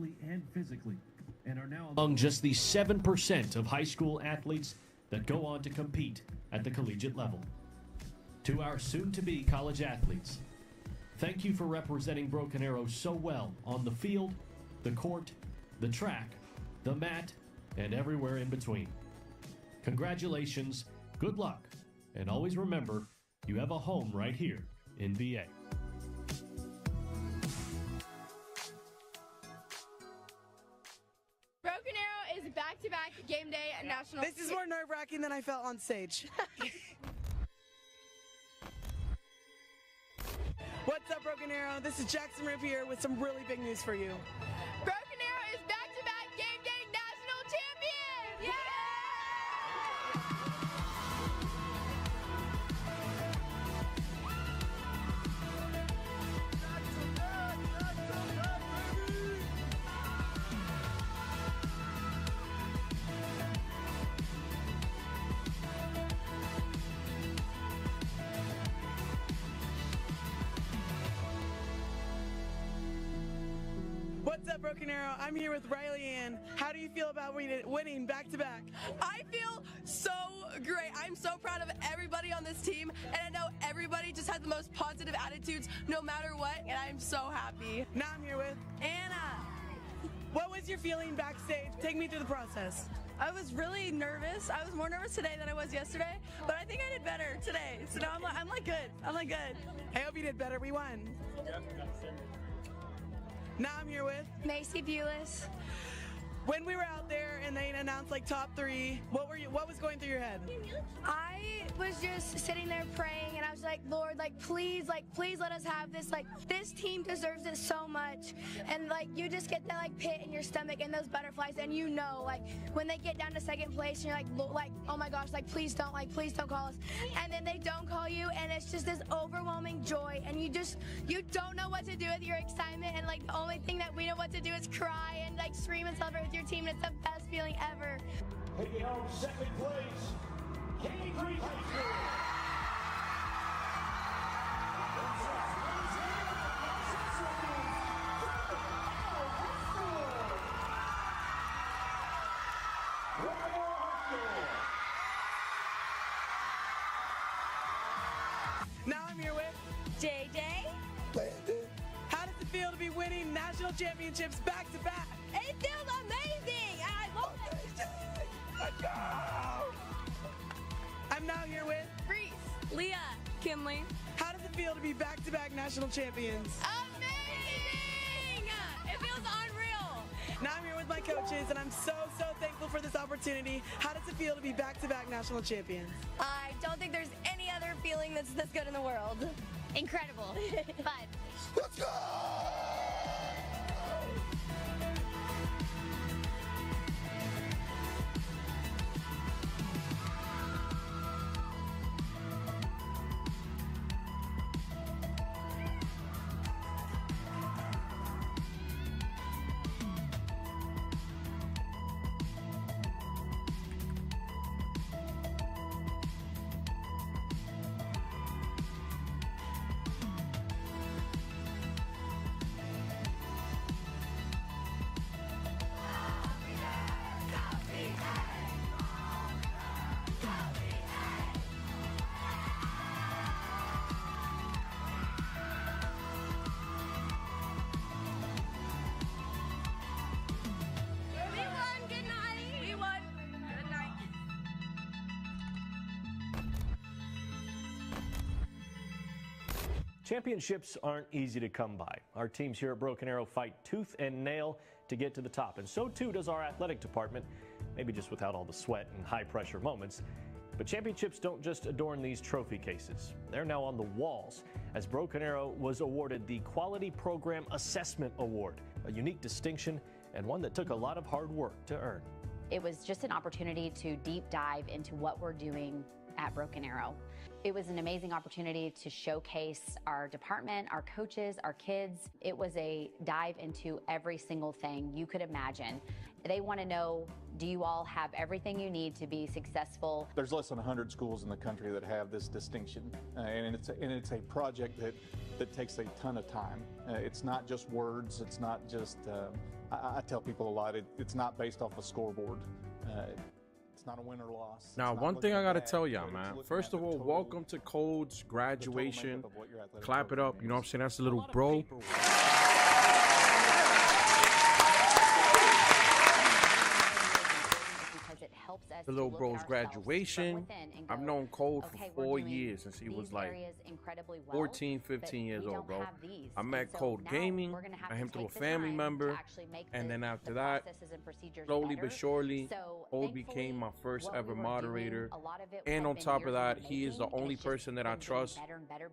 mentally and physically, and are now among just the 7% of high school athletes that go on to compete at the collegiate level. To our soon-to-be college athletes, thank you for representing Broken Arrow so well on the field, the court, the track, the mat, and everywhere in between. Congratulations, good luck, and always remember, you have a home right here in VA. Broken Arrow is back-to-back game day at national. This is more nerve-wracking than I felt on stage. What's up, Broken Arrow? This is Jackson Rip here with some really big news for you. Broken Arrow is back-to-back game day national champions! Yay! What's up, Broken Arrow? I'm here with Riley Ann. How do you feel about winning back-to-back? I feel so great. I'm so proud of everybody on this team, and I know everybody just had the most positive attitudes no matter what, and I'm so happy. Now I'm here with Anna. What was your feeling backstage? Take me through the process. I was really nervous. I was more nervous today than I was yesterday, but I think I did better today. So now I'm like good. I'm like good. I hope you did better. We won. Now I'm here with Macy Bulis. When we were out there and they announced like top 3, what was going through your head? I was just sitting there praying, and I was like, Lord, please let us have this. This team deserves it so much. And you just get that pit in your stomach and those butterflies, and when they get down to second place, and you're like, oh my gosh, please don't call us. And then they don't call you, and it's just this overwhelming joy, and you don't know what to do with your excitement, and the only thing that we know what to do is cry and scream and celebrate with your team, and it's the best feeling ever. Taking home second place, Katy Creek High School. Now I'm here with JJ. How does it feel to be winning national championships back-to-back? It feels amazing. I love it. Let's go! I'm now here with Reese, Leah, Kinley. How does it feel to be back-to-back national champions? Amazing! It feels unreal. Now I'm here with my coaches, and I'm so thankful for this opportunity. How does it feel to be back-to-back national champions? I don't think there's any other feeling that's this good in the world. Incredible. Fun. Let's go! Championships aren't easy to come by. Our teams here at Broken Arrow fight tooth and nail to get to the top, and so too does our athletic department, maybe just without all the sweat and high-pressure moments. But championships don't just adorn these trophy cases. They're now on the walls, as Broken Arrow was awarded the Quality Program Assessment Award, a unique distinction and one that took a lot of hard work to earn. It was just an opportunity to deep dive into what we're doing at Broken Arrow. It was an amazing opportunity to showcase our department, our coaches, our kids. It was a dive into every single thing you could imagine. They want to know, do you all have everything you need to be successful? There's less than 100 schools in the country that have this distinction, and it's a project that takes a ton of time. It's not just words, it's not just I tell people a lot, it's not based off a scoreboard. It's not a win or loss. Now, one thing I got to tell y'all, man. First of all, welcome to Code's graduation. Clap it up. You know what I'm saying? That's a little bro. The little bro's graduation. I've known Code for 4 years since he was like 14, 15 years old, bro. I met Code gaming. I him through a family member. And then after that, slowly but surely, Code became my first ever moderator. And on top of that, he is the only person that I trust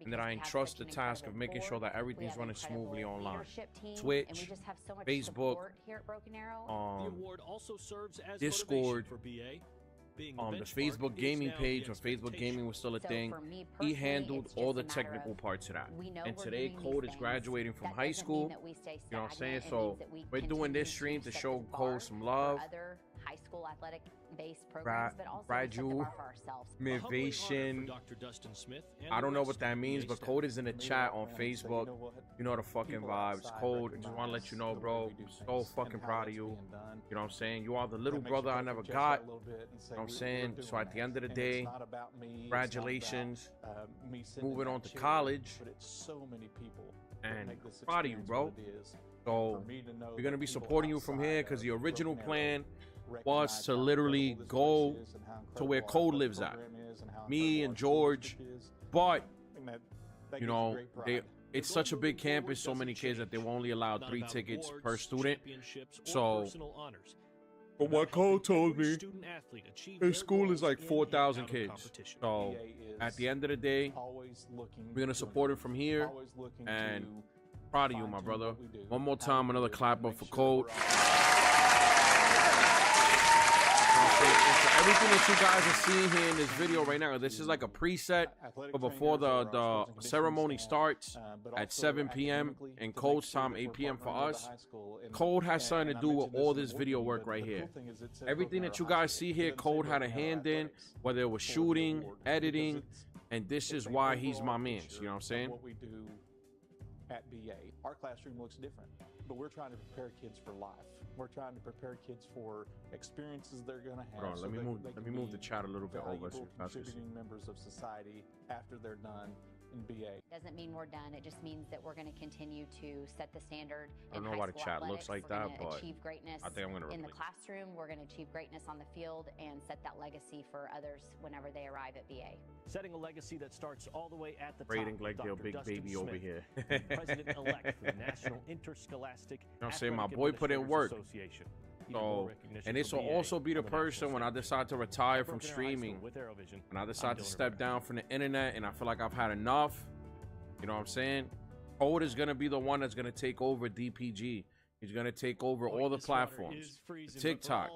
and that I entrust the task of making sure that everything's running smoothly online. Twitch, Facebook, Discord, the Facebook gaming page when Facebook gaming was still a thing. He handled all the technical parts of that. And today Code is graduating from high school. You know what I'm saying? So we're doing this stream to show Code some love. High school athletic based programs, but also motivation. I don't know what that means, but Code is in the chat on Facebook. You know the fucking vibes. Code, I just want to let you know, bro, I'm so fucking proud of you. You know what I'm saying? You are the little brother I never got. You know what I'm saying? So at the end of the day, congratulations. Moving on to college. And proud of you, bro. So we're going to be supporting you from here because the original plan was to literally go to where Code lives at. Me and George. But, you know, it's such a big campus, so many kids that they will only allow 3 tickets per student. So, from what Code told me, his school is like 4,000 kids. So, at the end of the day, we're going to support him from here. And proud of you, my brother. One more time, another clap up for Code. Everything that you guys are seeing here in this video right now, this is like a preset for before the ceremony starts at 7 p.m. and Code's time 8 p.m. for us. Code has something to do with all this video work right here. Everything that you guys see here, Code had a hand in, whether it was shooting, editing, and this is why he's my man. You know what I'm saying? What we do at BA, our classroom looks different, but we're trying to prepare kids for life. We're trying to prepare kids for experiences they're going to have. Hold on, let me move the chat a little bit over. Contributing members of society after they're done in BA. Doesn't mean we're done. It just means that we're going to continue to set the standard. I don't know why the chat looks like that, but achieve greatness I think I'm going to in the classroom. We're going to achieve greatness on the field and set that legacy for others whenever they arrive at BA. Setting a legacy that starts all the way at the Rating top. like their big Dustin baby Smith, over here. President-elect for the National Interscholastic. You know what I'm saying? My boy put in work. So, and this will also be the person when I decide to retire from streaming, and I decide to step down from the internet, and I feel like I've had enough. You know what I'm saying? Code is going to be the one that's going to take over DPG. He's going to take over all the platforms. TikTok,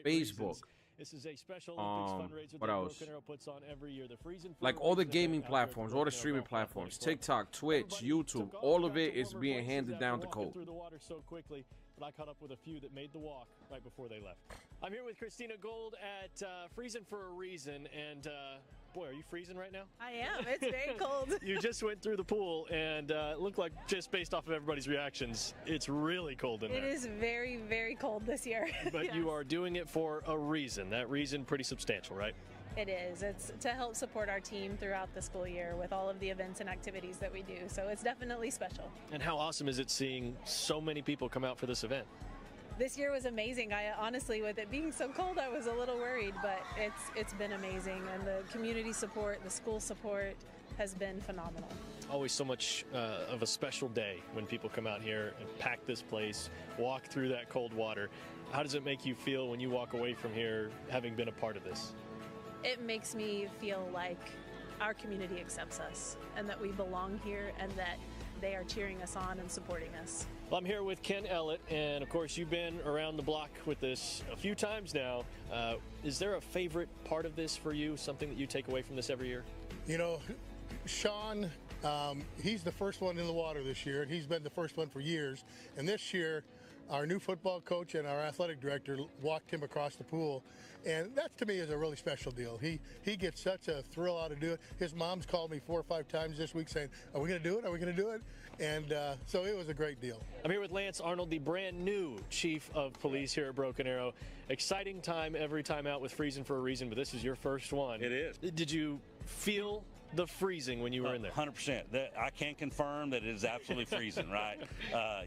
Facebook. This is a special Olympics fundraiser what else? Puts on every year. The like all the gaming platforms, all the streaming platforms, TikTok, Twitch, YouTube, all of it is being handed down to Code. Through the water so quickly, but I caught up with a few that made the walk right before they left. I'm here with Christina Gold at Freezing for a Reason, and boy, are you freezing right now? I am. It's very cold. You just went through the pool, and it looked like, just based off of everybody's reactions, it's really cold in there. It is very, very cold this year. But yes. You are doing it for a reason. That reason pretty substantial, right? It is. It's to help support our team throughout the school year with all of the events and activities that we do. So it's definitely special. And how awesome is it seeing so many people come out for this event? This year was amazing. I honestly, with it being so cold, I was a little worried, but it's been amazing. And the community support, the school support has been phenomenal. Always so much of a special day when people come out here and pack this place, walk through that cold water. How does it make you feel when you walk away from here having been a part of this? It makes me feel like our community accepts us and that we belong here and that they are cheering us on and supporting us. Well, I'm here with Ken Ellett, and of course you've been around the block with this a few times now. Is there a favorite part of this for you, something that you take away from this every year? You know, Sean, he's the first one in the water this year, and he's been the first one for years. And this year, our new football coach and our athletic director walked him across the pool. And that to me is a really special deal. He gets such a thrill out of doing it. His mom's called me 4 or 5 times this week saying, are we going to do it? Are we going to do it? And so it was a great deal. I'm here with Lance Arnold, the brand new chief of police here at Broken Arrow. Exciting time every time out with Freezing for a Reason, but this is your first one. It is. Did you feel the freezing when you were in there? 100%. I can confirm that it is absolutely freezing, right?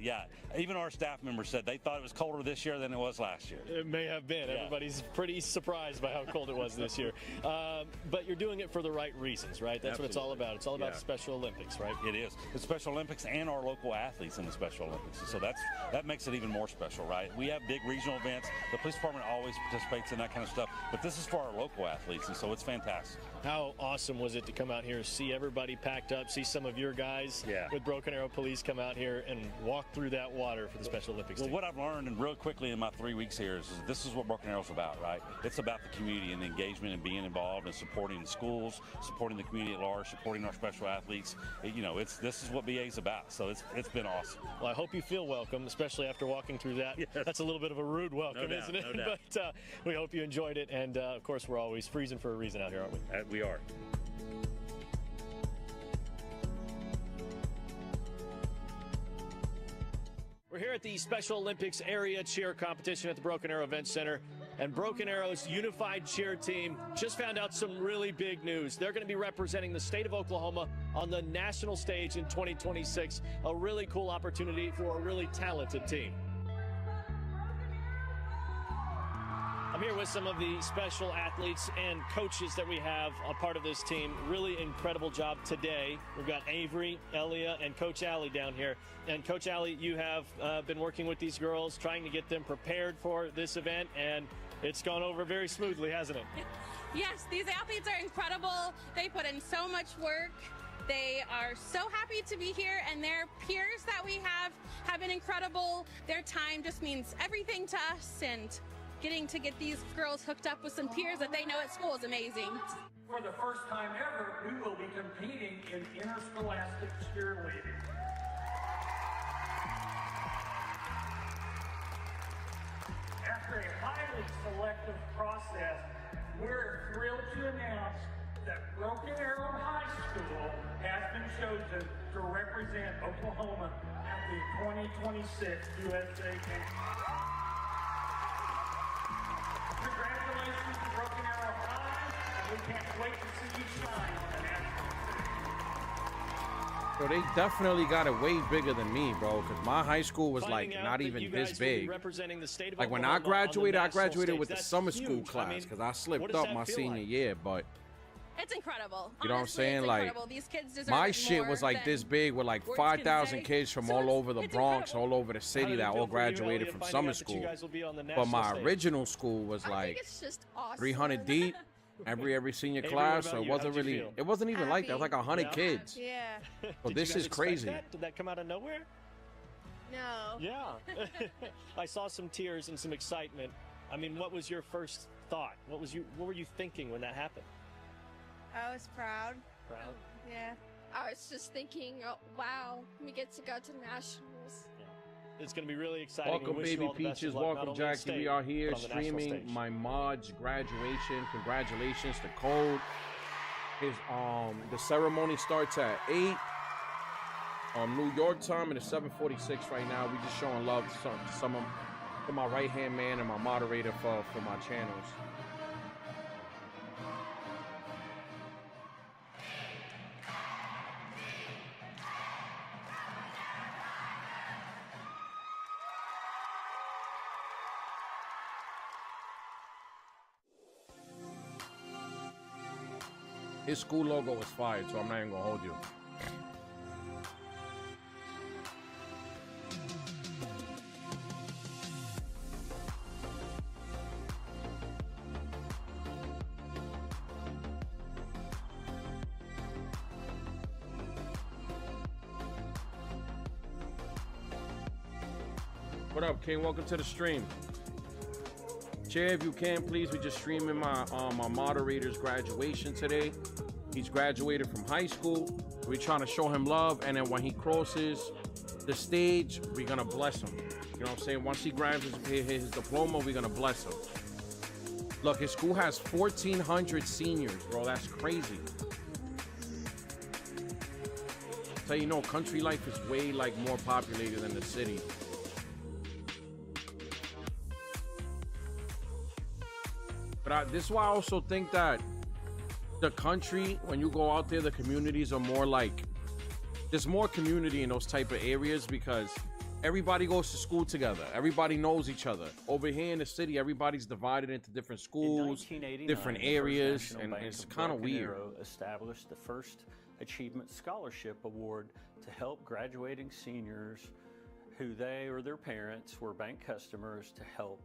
Yeah. Even our staff members said they thought it was colder this year than it was last year. It may have been. Yeah. Everybody's pretty surprised by how cold it was this year. But you're doing it for the right reasons, right? That's absolutely what it's all about. It's all about the Special Olympics, right? It is. The Special Olympics and our local athletes in the Special Olympics. So that makes it even more special, right? We have big regional events. The police department always participates in that kind of stuff. But this is for our local athletes, and so it's fantastic. How awesome was it to come out here, see everybody packed up, see some of your guys with Broken Arrow Police come out here and walk through that water for the Special Olympics team? What I've learned, and real quickly in my 3 weeks here, is this is what Broken Arrow's about, right? It's about the community and the engagement and being involved and supporting the schools, supporting the community at large, supporting our special athletes. This is what BA's about, so it's been awesome. Well, I hope you feel welcome, especially after walking through that. Yes. That's a little bit of a rude welcome, isn't it? No doubt. But we hope you enjoyed it, and of course, we're always freezing for a reason out here, aren't we? We are. We're here at the Special Olympics area cheer competition at the Broken Arrow Event Center, and Broken Arrow's unified cheer team just found out some really big news. They're going to be representing the state of Oklahoma on the national stage in 2026, a really cool opportunity for a really talented team. I'm here with some of the special athletes and coaches that we have a part of this team. Really incredible job today. We've got Avery, Elia, and Coach Allie down here. And Coach Allie, you have been working with these girls, trying to get them prepared for this event, and it's gone over very smoothly, hasn't it? Yes, these athletes are incredible. They put in so much work. They are so happy to be here, and their peers that we have been incredible. Their time just means everything to us, and getting to get these girls hooked up with some peers that they know at school is amazing. For the first time ever, we will be competing in interscholastic cheerleading. After a highly selective process, we're thrilled to announce that Broken Arrow High School has been chosen to represent Oklahoma at the 2026 USA Games. Congratulations to Broken Arrow High, and we can't wait to see you shine on the national stage. So they definitely got it way bigger than me, bro, because my high school was like not even this big. Like when I graduated with the summer school class because I slipped up my senior year, but it's incredible. You know what I'm saying? Like, these kids deserve my shit was like this big with like 5,000 kids from all over the Bronx, all over the city that all graduated from summer school. But my original school was like 300 deep, every senior class. So it wasn't really, it wasn't even like that. It was like 100 kids. Yeah. So this is crazy. Did that come out of nowhere? No. Yeah. I saw some tears and some excitement. I mean, what was your first thought? What were you thinking when that happened? I was proud. Proud? Yeah. I was just thinking, oh, wow, we get to go to nationals. Yeah. It's going to be really exciting. Welcome, Baby Peaches. Welcome, Jackie. We are here streaming my mod's graduation. Congratulations to Code. The ceremony starts at 8 New York time, and it's 7:46 right now. We just showing love to my right-hand man and my moderator for my channels. His school logo was fired, so I'm not even gonna hold you. What up, King? Welcome to the stream. Chair, if you can, please. We just streaming my moderator's graduation today. He's graduated from high school. We're trying to show him love, and then when he crosses the stage, we're gonna bless him. You know what I'm saying? Once he grabs his diploma, we're gonna bless him. Look, his school has 1,400 seniors, bro. That's crazy. So you know, country life is way like more populated than the city. But this is why I also think that the country, when you go out there, the communities are more like, there's more community in those type of areas because everybody goes to school together. Everybody knows each other. Over here in the city, everybody's divided into different schools, different areas, and it's kind of weird. Established the first Achievement Scholarship Award to help graduating seniors who they or their parents were bank customers to help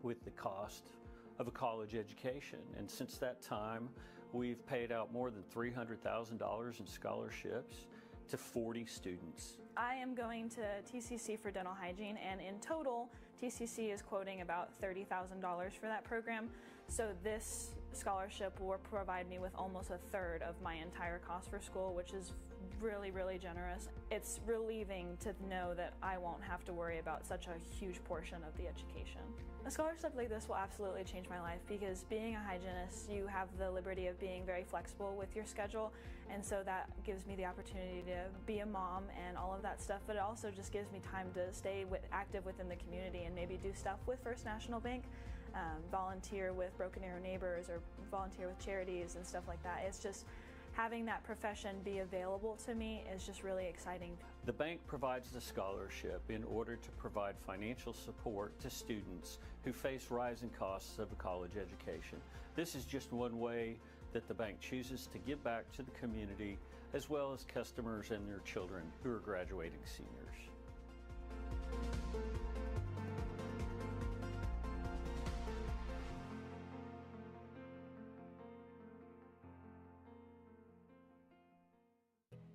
with the cost of a college education. And since that time, we've paid out more than $300,000 in scholarships to 40 students. I am going to TCC for dental hygiene, and in total, TCC is quoting about $30,000 for that program. So this scholarship will provide me with almost a third of my entire cost for school, which is really, really generous. It's relieving to know that I won't have to worry about such a huge portion of the education. A scholarship like this will absolutely change my life because being a hygienist, you have the liberty of being very flexible with your schedule, and so that gives me the opportunity to be a mom and all of that stuff, but it also just gives me time to stay active within the community and maybe do stuff with First National Bank, volunteer with Broken Arrow Neighbors or volunteer with charities and stuff like that. It's just having that profession be available to me is just really exciting. The bank provides the scholarship in order to provide financial support to students who face rising costs of a college education. This is just one way that the bank chooses to give back to the community as well as customers and their children who are graduating seniors.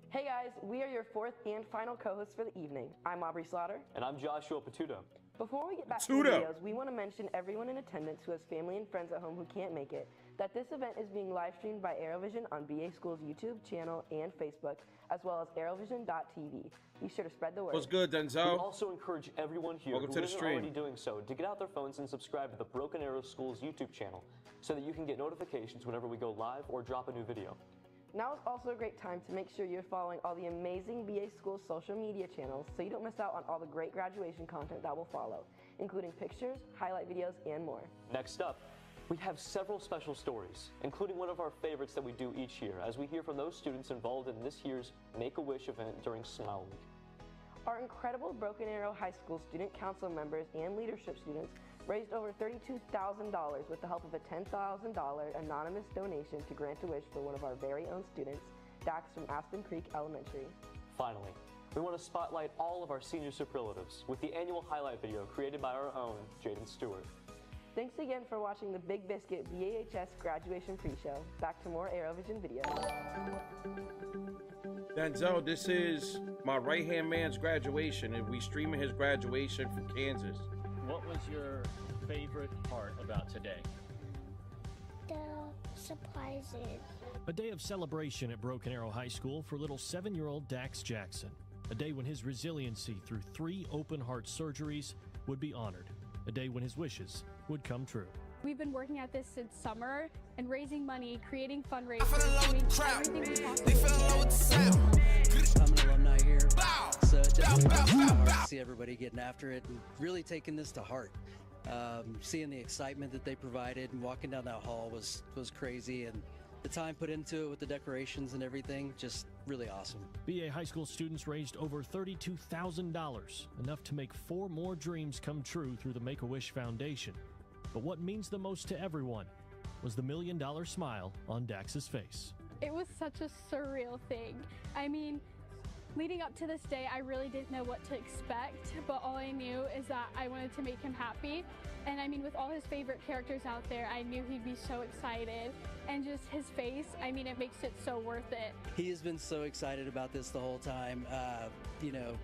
Hey guys, we are your fourth and final co-hosts for the evening. I'm Aubrey Slaughter. And I'm Joshua Patuto. Before we get back to the videos, we want to mention everyone in attendance who has family and friends at home who can't make it, that this event is being live streamed by Arrowvision on BA School's YouTube channel and Facebook, as well as arrowvision.tv. Be sure to spread the word. What's good, Denzel? We also encourage everyone here who isn't already doing so to get out their phones and subscribe to the Broken Arrow School's YouTube channel so that you can get notifications whenever we go live or drop a new video. Now is also a great time to make sure you're following all the amazing BA School social media channels so you don't miss out on all the great graduation content that will follow, including pictures, highlight videos, and more. Next up, we have several special stories, including one of our favorites that we do each year, as we hear from those students involved in this year's Make-A-Wish event during Smile Week. Our incredible Broken Arrow High School student council members and leadership students raised over $32,000 with the help of a $10,000 anonymous donation to grant a wish for one of our very own students, Dax from Aspen Creek Elementary. Finally, we want to spotlight all of our senior superlatives with the annual highlight video created by our own Jaden Stewart. Thanks again for watching the Big Biscuit BAHS graduation pre-show. Back to more Arrowvision videos. Denzel, this is my right-hand man's graduation, and we streaming his graduation from Kansas. What was your favorite part about today? The surprises. A day of celebration at Broken Arrow High School for little 7-year-old Dax Jackson. A day when his resiliency through 3 open-heart surgeries would be honored. A day when his wishes would come true. We've been working at this since summer and raising money, creating fundraisers, doing everything we possibly can. I'm an alumni here, so it definitely touches my heart to see everybody getting after it and really taking this to heart. Seeing the excitement that they provided and walking down that hall was crazy, and the time put into it with the decorations and everything, just really awesome. BA High School students raised over $32,000, enough to make 4 more dreams come true through the Make-A-Wish Foundation. But what means the most to everyone was the $1 million smile on Dax's face. It was such a surreal thing. I mean, leading up to this day, I really didn't know what to expect, but all I knew is that I wanted to make him happy. And I mean, with all his favorite characters out there, I knew he'd be so excited. And just his face, I mean, it makes it so worth it. He has been so excited about this the whole time, you know.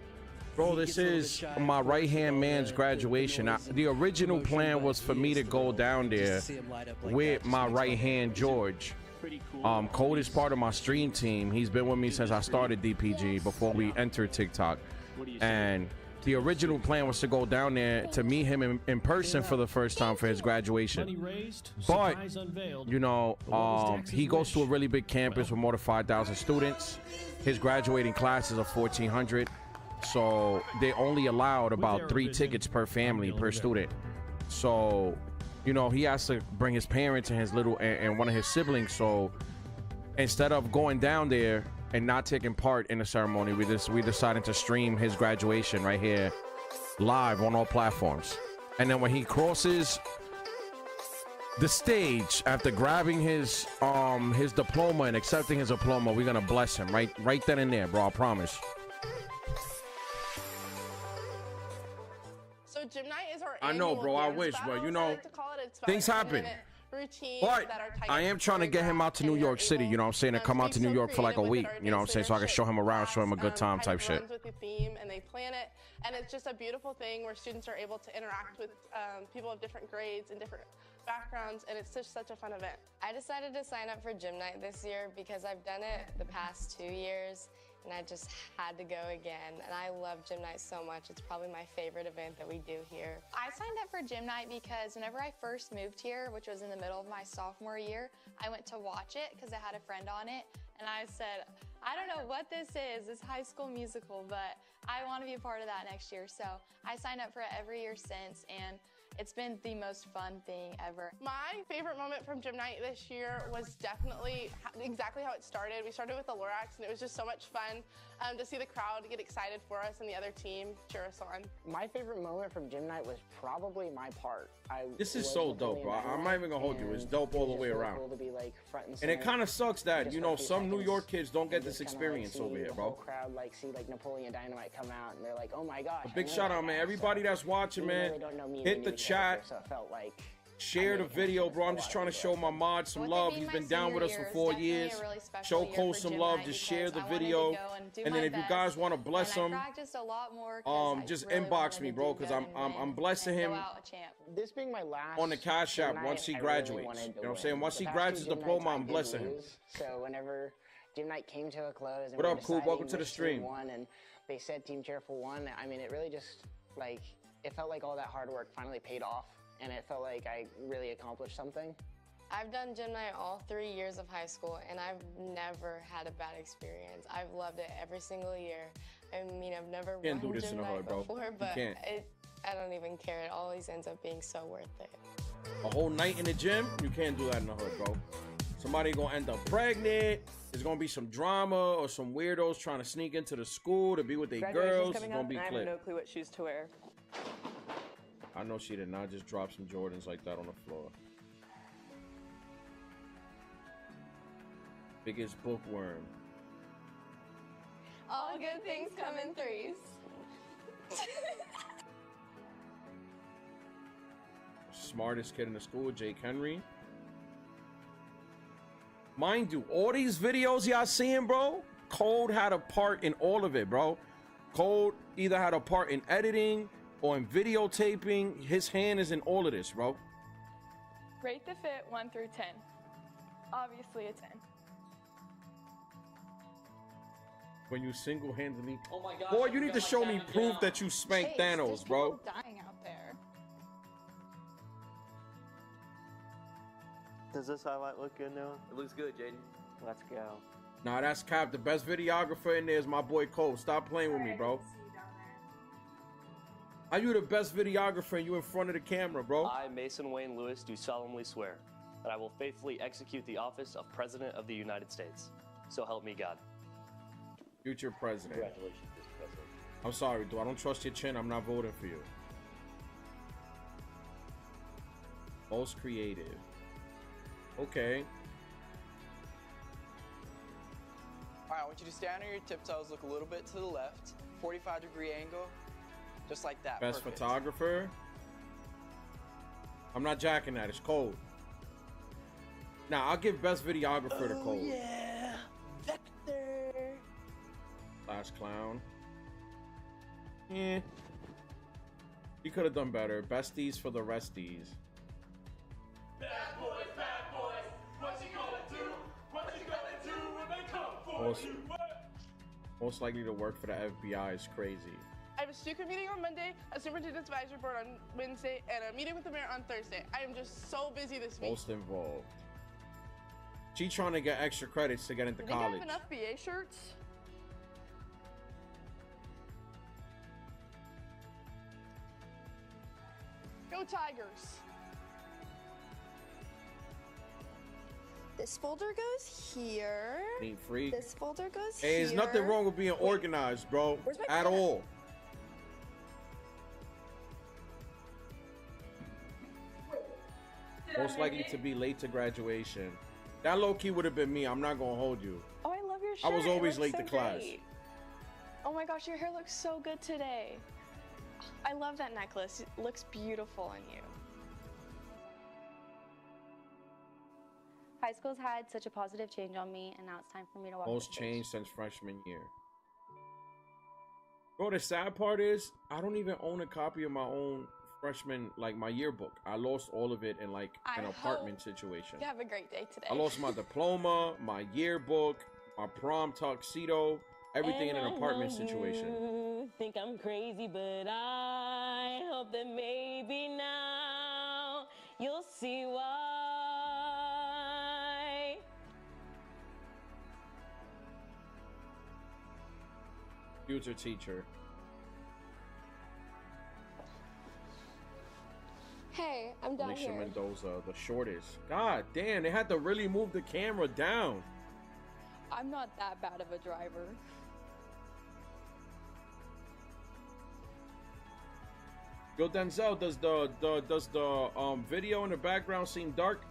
Bro, this is my right-hand man's graduation. The original plan was for me to go down there with my right hand, George. Code is part of my stream team. He's been with me since I started DPG before we entered TikTok. And the original plan was to go down there to meet him in person for the first time for his graduation. But, you know, he goes to a really big campus with more than 5,000 students. His graduating classes are 1,400. So they only allowed about 3 tickets per family, per student. So, you know, he has to bring his parents and his and one of his siblings. So instead of going down there and not taking part in the ceremony, we decided to stream his graduation right here live on all platforms. And then when he crosses the stage after grabbing his diploma and accepting his diploma, we're gonna bless him right then and there, bro. I promise. So gym night is our I know, bro. I wish, but you know, things happen. But I am trying to get him out to New York City, you know what I'm saying, to come out to New York for like a week, you know what I'm saying, so I can show him around, show him a good time type shit. With the theme and they plan it, and it's just a beautiful thing where students are able to interact with people of different grades and different backgrounds, and it's just such a fun event. I decided to sign up for gym night this year because I've done it the past 2 years, and I just had to go again. And I love gym night so much. It's probably my favorite event that we do here. I signed up for gym night because whenever I first moved here, which was in the middle of my sophomore year, I went to watch it because I had a friend on it. And I said, I don't know what this is, this High School Musical, but I want to be a part of that next year. So I signed up for it every year since, and it's been the most fun thing ever. My favorite moment from gym night this year was definitely exactly how it started. We started with the Lorax, and it was just so much fun to see the crowd get excited for us and the other team cheer us on. My favorite moment from gym night was probably my part. This is so dope, bro. I'm not even gonna hold you. It's dope all the way around. Cool to be, like, front and And it kind of sucks that, you know, some New York kids don't get this experience over here, bro. Crowd see like Napoleon Dynamite come out, and they're like, oh my gosh. A big shout out, man. Everybody that's watching, man, hit the chat, share the video, bro. I'm just trying to show my mod some love. He's been down with us for 4 years. Show Cole some love. Just share the video, and then if you guys want to bless him, just inbox me, bro, because I'm blessing him this being my last on the Cash App once he graduates. You know what I'm saying? Once he graduates his diploma, I'm blessing him. So whenever gym night came to a close, and what up, Cool? Welcome to the stream. And they said Team Cheerful won. I mean, it really just it felt like all that hard work finally paid off, and it felt like I really accomplished something. I've done gym night all 3 years of high school, and I've never had a bad experience. I've loved it every single year. I mean, I've never run gym night before, but I don't even care. It always ends up being so worth it. A whole night in the gym, you can't do that in the hood, bro. Somebody gonna end up pregnant. There's gonna be some drama or some weirdos trying to sneak into the school to be with their girls. It's gonna be I have no clue what shoes to wear. I know she did not just drop some Jordans like that on the floor. Biggest bookworm. All good things come in threes. Smartest kid in the school, Jake Henry. Mind you, all these videos y'all seeing, bro, Code had a part in all of it, bro. Code either had a part in editing or in videotaping. His hand is in all of this, bro. Rate the fit 1 through 10. Obviously a 10. When you single-handedly... Oh my gosh, boy, you need to show me proof that you spanked Thanos, bro. Dying out there. Does this highlight look good now? It looks good, Jaden. Let's go. Nah, that's cap. The best videographer in there is my boy Cole. Stop playing with me, bro. Are you the best videographer and you in front of the camera, bro? I, Mason Wayne Lewis, do solemnly swear that I will faithfully execute the office of President of the United States. So help me God. Future president. Congratulations, Mr. President. I'm sorry, dude. I don't trust your chin. I'm not voting for you. Most creative. Okay. All right, I want you to stand on your tiptoes, look a little bit to the left, 45-degree angle, just like that. Best Perfect. photographer. I'm not jacking that. It's Code. Now, I'll give best videographer to Code. Yeah, Vector. Last clown. Yeah. He could have done better. Besties for the resties. Bad boys, what you gonna do? What you gonna do when they come for Most, you? Most likely to work for the FBI is crazy. I have a student meeting on Monday, a superintendent's advisory board on Wednesday, and a meeting with the mayor on Thursday. I am just so busy this week. Most involved. She trying to get extra credits to get into Do you college. have enough BA shirts? Go Tigers. This folder goes here. Ain't free. This folder goes Hey, here. there's nothing wrong with being organized, bro. Where's my At pen? all. Most likely to be late to graduation. That low-key would have been me. I'm not going to hold you. Oh, I love your shirt. I was It always looks late so to class. great. Oh my gosh, your hair looks so good today. I love that necklace. It looks beautiful on you. High school's had such a positive change on me, and now it's time for me to walk Most the stage. changed since freshman year. Bro, the sad part is I don't even own a copy of my own freshman, like my yearbook. I lost all of it in like an apartment situation. You have a great day today. I lost my diploma, my yearbook, my prom tuxedo, everything in an apartment situation. You think I'm crazy, but I hope that maybe now you'll see why. Future teacher. Hey, I'm down Alicia here. Mendoza, the shortest. God damn, they had to really move the camera down. I'm not that bad of a driver. Yo, Denzel, does the video in the background seem dark?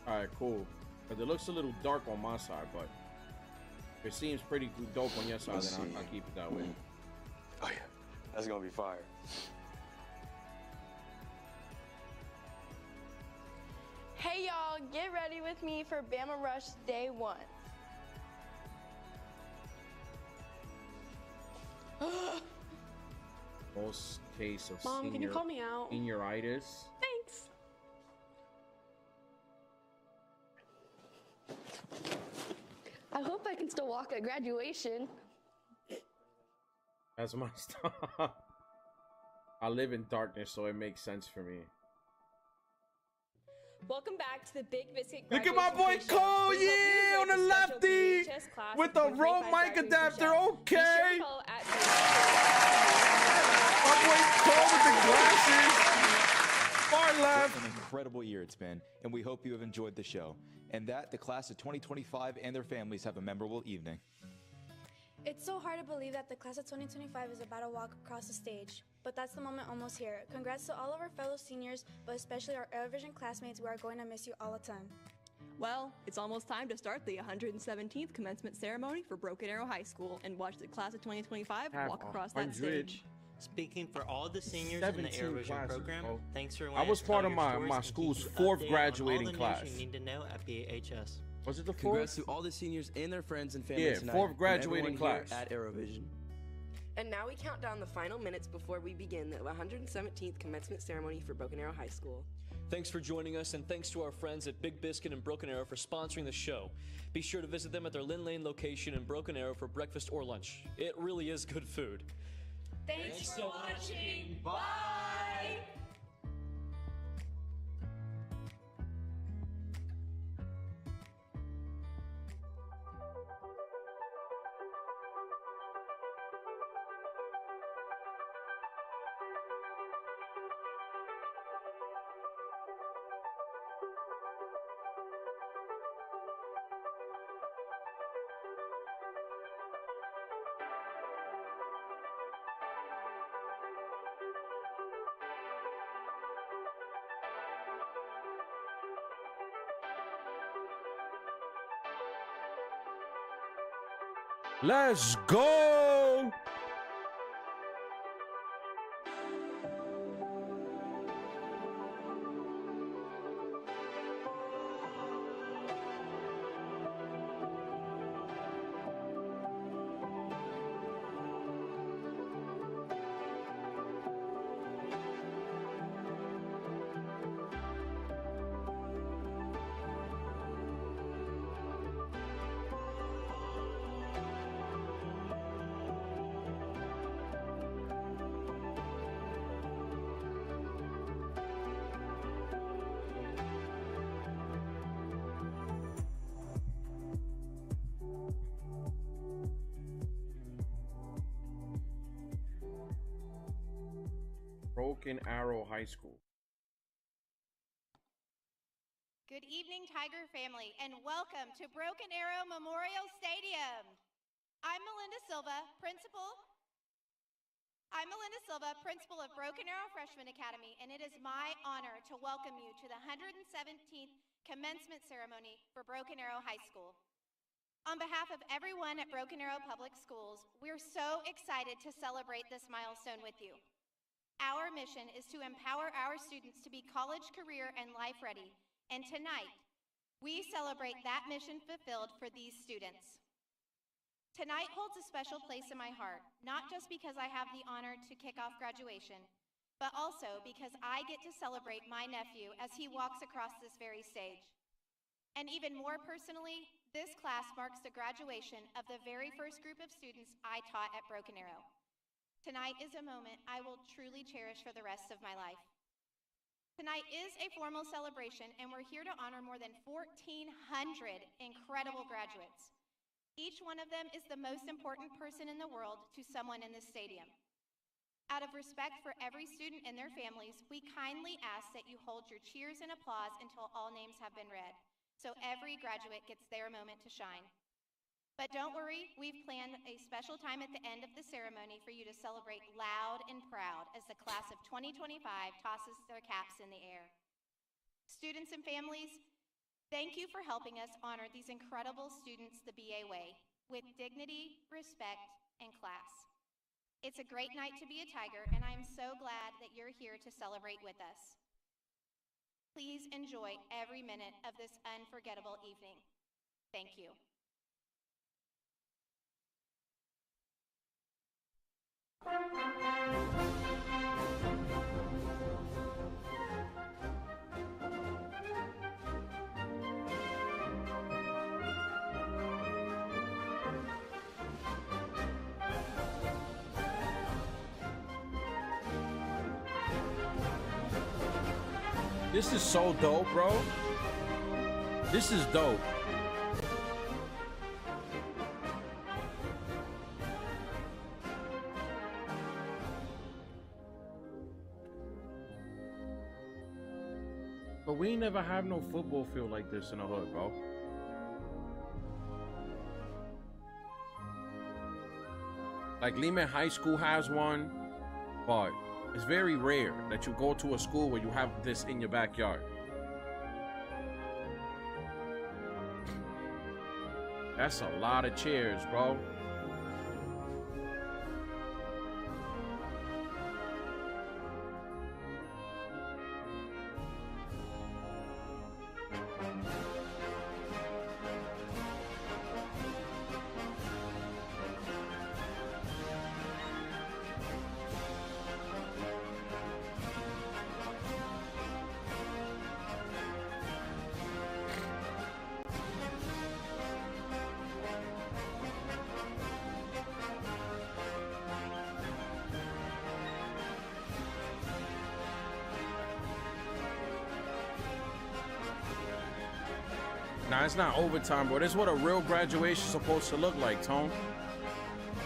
Alright, cool. Because it looks a little dark on my side, but if it seems pretty dope on your side, then I'll keep it that way. Oh yeah, that's gonna be fire. Hey y'all, get ready with me for Bama Rush Day 1. Most case of Mom, can you call me out? senioritis. Thanks. I hope I can still walk at graduation. That's my stuff. I live in darkness, so it makes sense for me. Welcome back to the Big Biscuit Look at my boy Cole, yeah, on the lefty with the Rode mic adapter. Okay. My boy Cole with the glasses. Far left. What an incredible year it's been, and we hope you have enjoyed the show. And that the class of 2025 and their families have a memorable evening. It's so hard to believe that the class of 2025 is about to walk across the stage, but that's the moment almost here. Congrats to all of our fellow seniors, but especially our Eurovision classmates. We are going to miss you all the time. Well, it's almost time to start the 117th commencement ceremony for Broken Arrow High School and watch the class of 2025 walk across that stage. Speaking for all the seniors in the 17 Eurovision classes, program, bro. thanks for I letting was us part tell of your stories my and school's keep you fourth updated on graduating all the class. news you need to know at BHS. Was it the Congrats fourth? to all the seniors and their friends and families Yeah, tonight, fourth and graduating everyone here class. at Aerovision. And now we count down the final minutes before we begin the 117th commencement ceremony for Broken Arrow High School. Thanks for joining us, and thanks to our friends at Big Biscuit and Broken Arrow for sponsoring the show. Be sure to visit them at their Lynn Lane location in Broken Arrow for breakfast or lunch. It really is good food. Thanks for watching. Bye. Let's go. Broken Arrow High School. Good evening, Tiger family, and welcome to Broken Arrow Memorial Stadium. I'm Melinda Silva, principal of Broken Arrow Freshman Academy, and it is my honor to welcome you to the 117th commencement ceremony for Broken Arrow High School. On behalf of everyone at Broken Arrow Public Schools, we're so excited to celebrate this milestone with you. Our mission is to empower our students to be college, career, and life ready, and tonight, we celebrate that mission fulfilled for these students. Tonight holds a special place in my heart, not just because I have the honor to kick off graduation, but also because I get to celebrate my nephew as he walks across this very stage. And even more personally, this class marks the graduation of the very first group of students I taught at Broken Arrow. Tonight is a moment I will truly cherish for the rest of my life. Tonight is a formal celebration, and we're here to honor more than 1,400 incredible graduates. Each one of them is the most important person in the world to someone in this stadium. Out of respect for every student and their families, we kindly ask that you hold your cheers and applause until all names have been read, so every graduate gets their moment to shine. But don't worry, we've planned a special time at the end of the ceremony for you to celebrate loud and proud as the class of 2025 tosses their caps in the air. Students and families, thank you for helping us honor these incredible students the BA way, with dignity, respect, and class. It's a great night to be a Tiger, and I'm so glad that you're here to celebrate with us. Please enjoy every minute of this unforgettable evening. Thank you. This is so dope, bro. This is dope. But we ain't never have no football field like this in the hood, bro. Like Lehman High School has one, but it's very rare that you go to a school where you have this in your backyard. That's a lot of chairs, bro. Nah, it's not overtime, bro. This is what a real graduation is supposed to look like, Tone.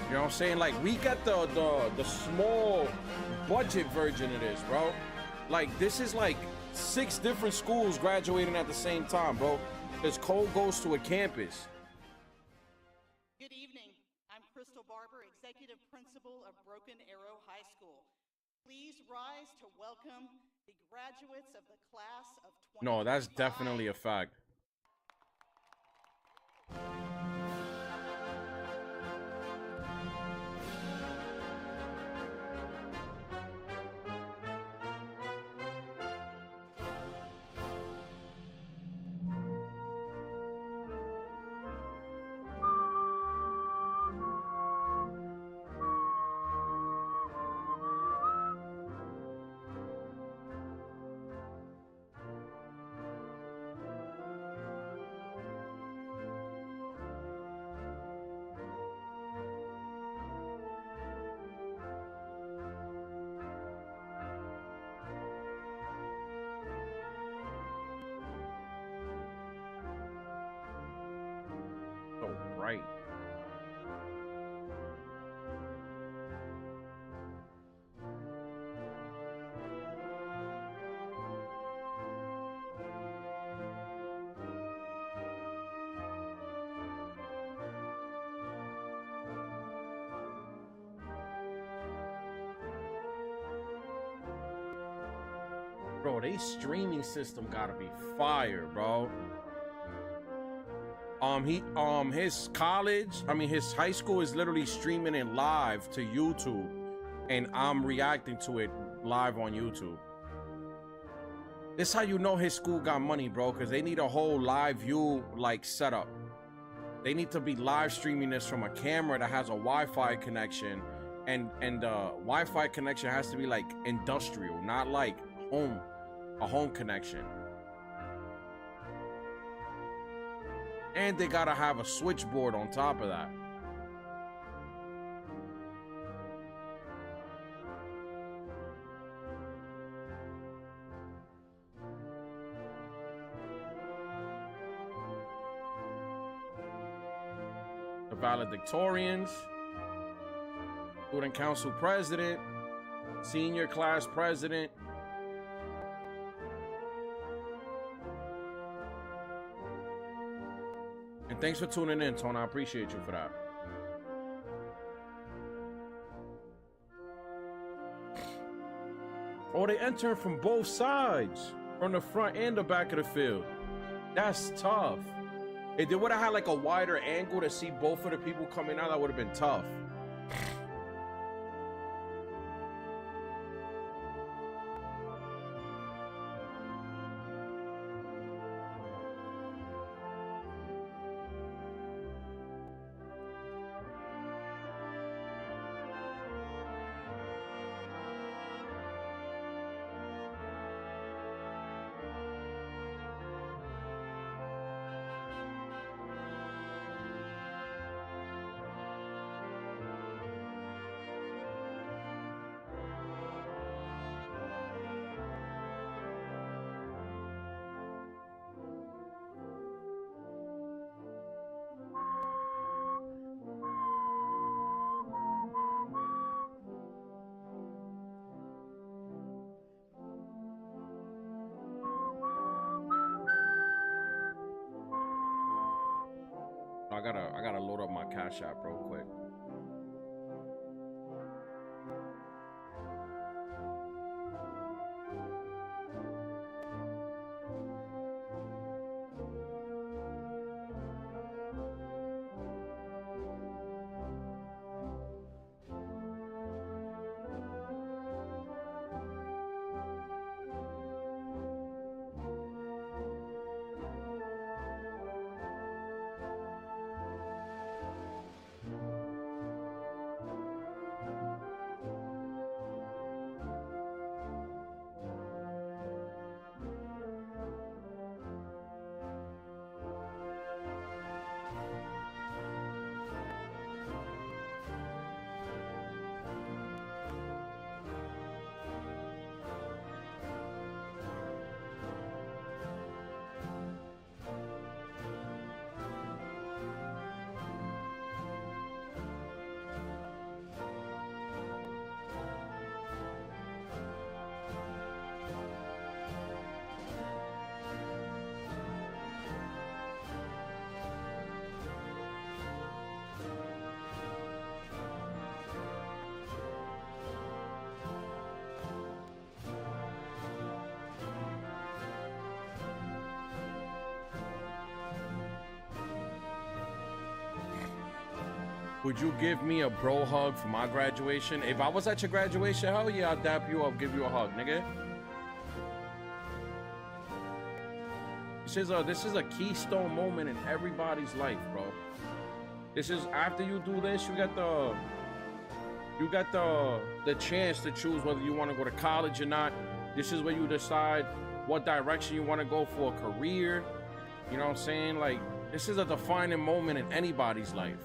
You know what I'm saying? Like, we got the small budget version of this, bro. Like, this is like 6 different schools graduating at the same time, bro. Because Code goes to a campus. Good evening. I'm Crystal Barber, Executive Principal of Broken Arrow High School. Please rise to welcome the graduates of the class of 2025. No, that's definitely a fact. Bro, they streaming system gotta be fire, bro. His his high school is literally streaming it live to YouTube, and I'm reacting to it live on YouTube. This how you know his school got money, bro, because they need a whole live view like setup. They need to be live streaming this from a camera that has a Wi-Fi connection, and the Wi-Fi connection has to be like industrial, not like a home connection. And they gotta have a switchboard on top of that. The valedictorians, student council president, senior class president. And thanks for tuning in, Tone. I appreciate you for that. Oh, they enter from both sides, from the front and the back of the field. That's tough. If they would have had like a wider angle to see both of the people coming out, that would have been tough. I gotta load up my Cash App real quick. Would you give me a bro hug for my graduation? If I was at your graduation, hell yeah, I'd dap you up, give you a hug, nigga. This is a keystone moment in everybody's life, bro. This is after you do this, you got the chance to choose whether you want to go to college or not. This is where you decide what direction you want to go for a career. You know what I'm saying? Like, this is a defining moment in anybody's life.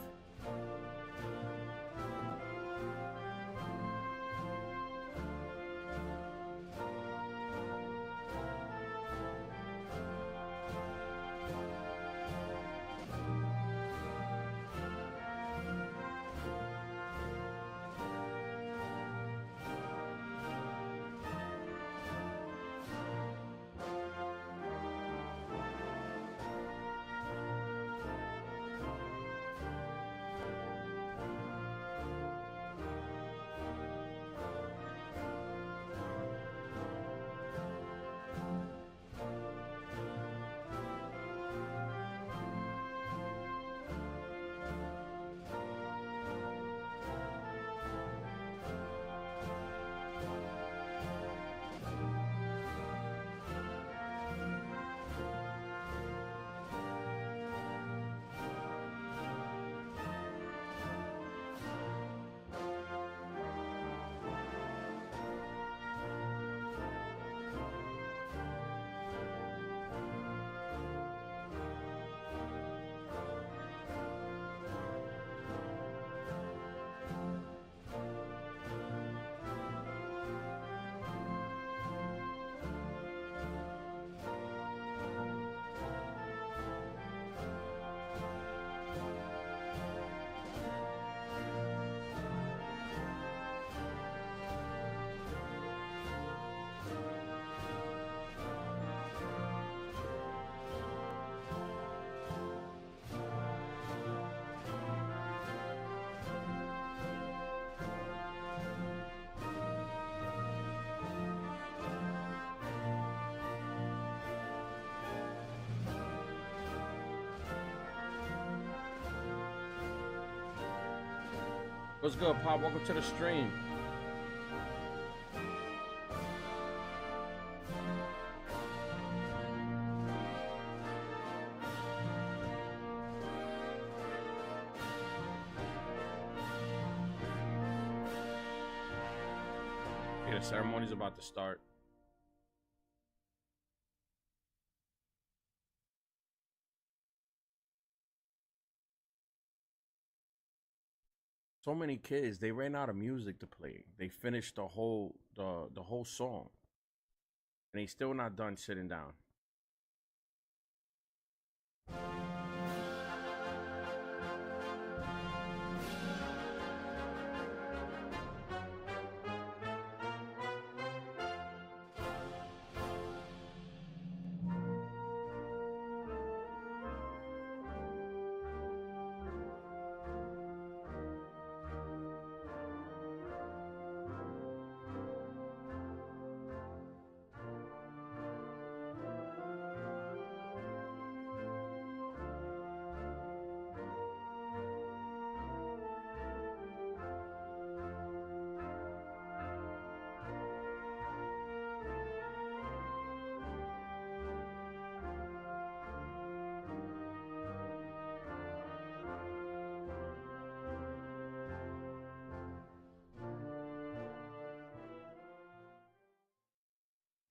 What's good, Pop? Welcome to the stream. Yeah, the ceremony's about to start. So many kids, they ran out of music to play. They finished the whole song. And they still not done sitting down.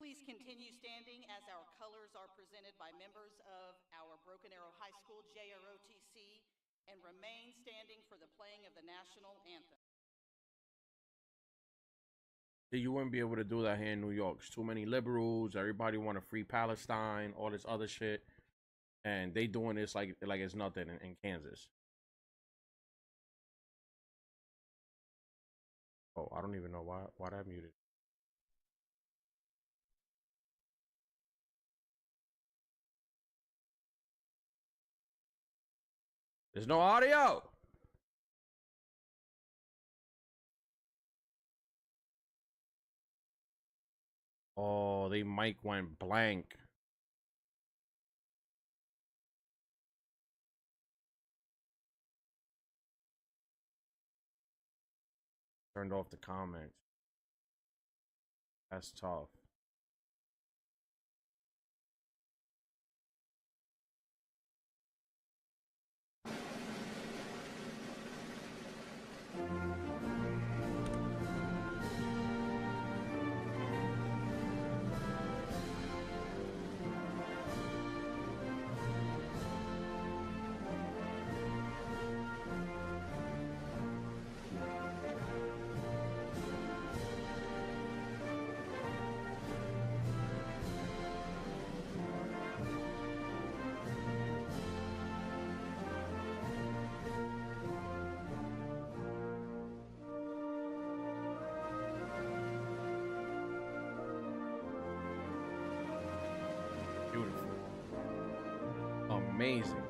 Please continue standing as our colors are presented by members of our Broken Arrow High School JROTC, and remain standing for the playing of the national anthem. You wouldn't be able to do that here in New York. There's too many liberals. Everybody want to free Palestine, all this other shit. And they doing this like it's nothing in Kansas. Oh, I don't even know why that muted. There's no audio. Oh, they mic went blank. Turned off the comments. That's tough. Beautiful. Amazing.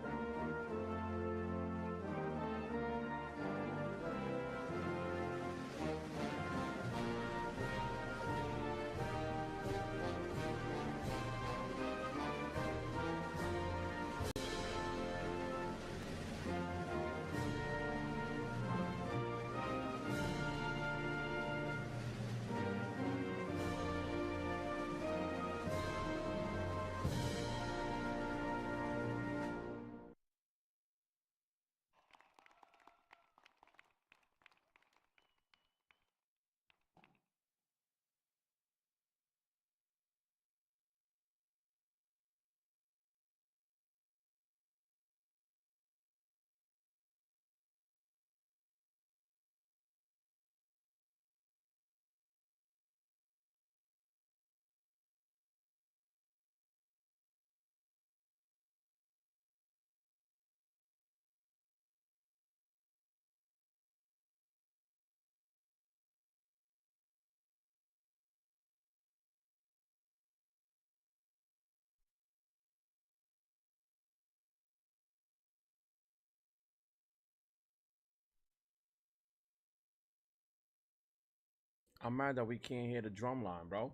I'm mad that we can't hear the drum line, bro.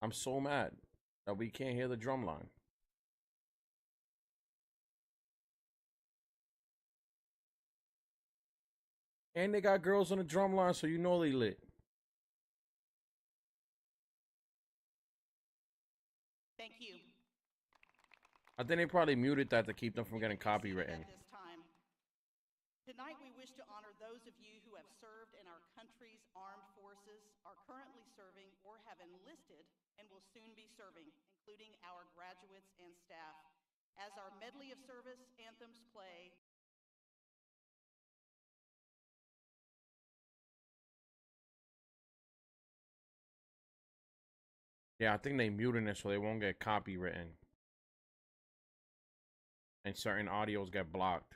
I'm so mad that we can't hear the drum line. And they got girls on the drum line, so you know they lit. Thank you. I think they probably muted that to keep them from getting copywritten. At this time. Tonight we wish to honor those of you who have served in our country's armed forces, are currently serving, or have enlisted and will soon be serving, including our graduates and staff. As our medley of service anthems play, Yeah, I think they muted it so they won't get copywritten. And certain audios get blocked.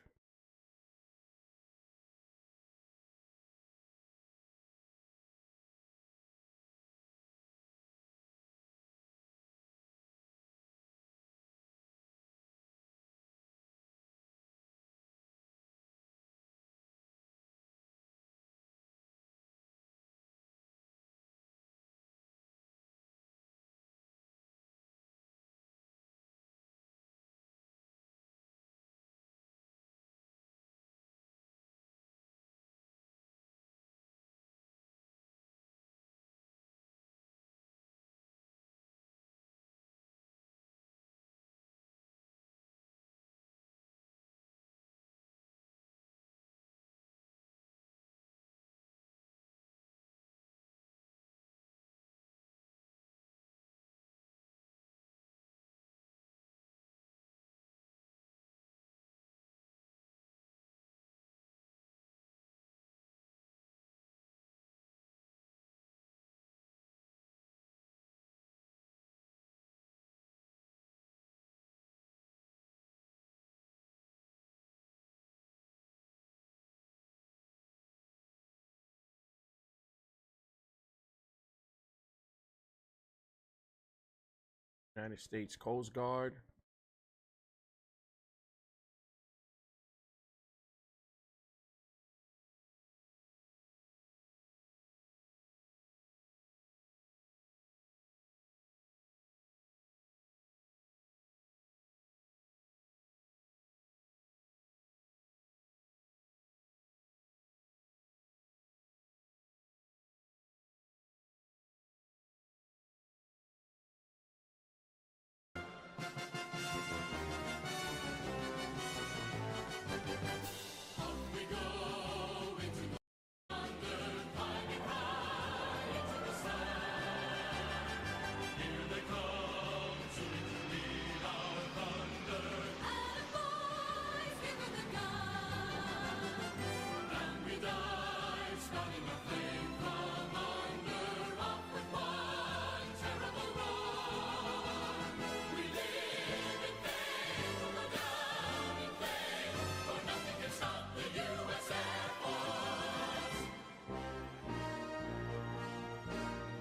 United States Coast Guard.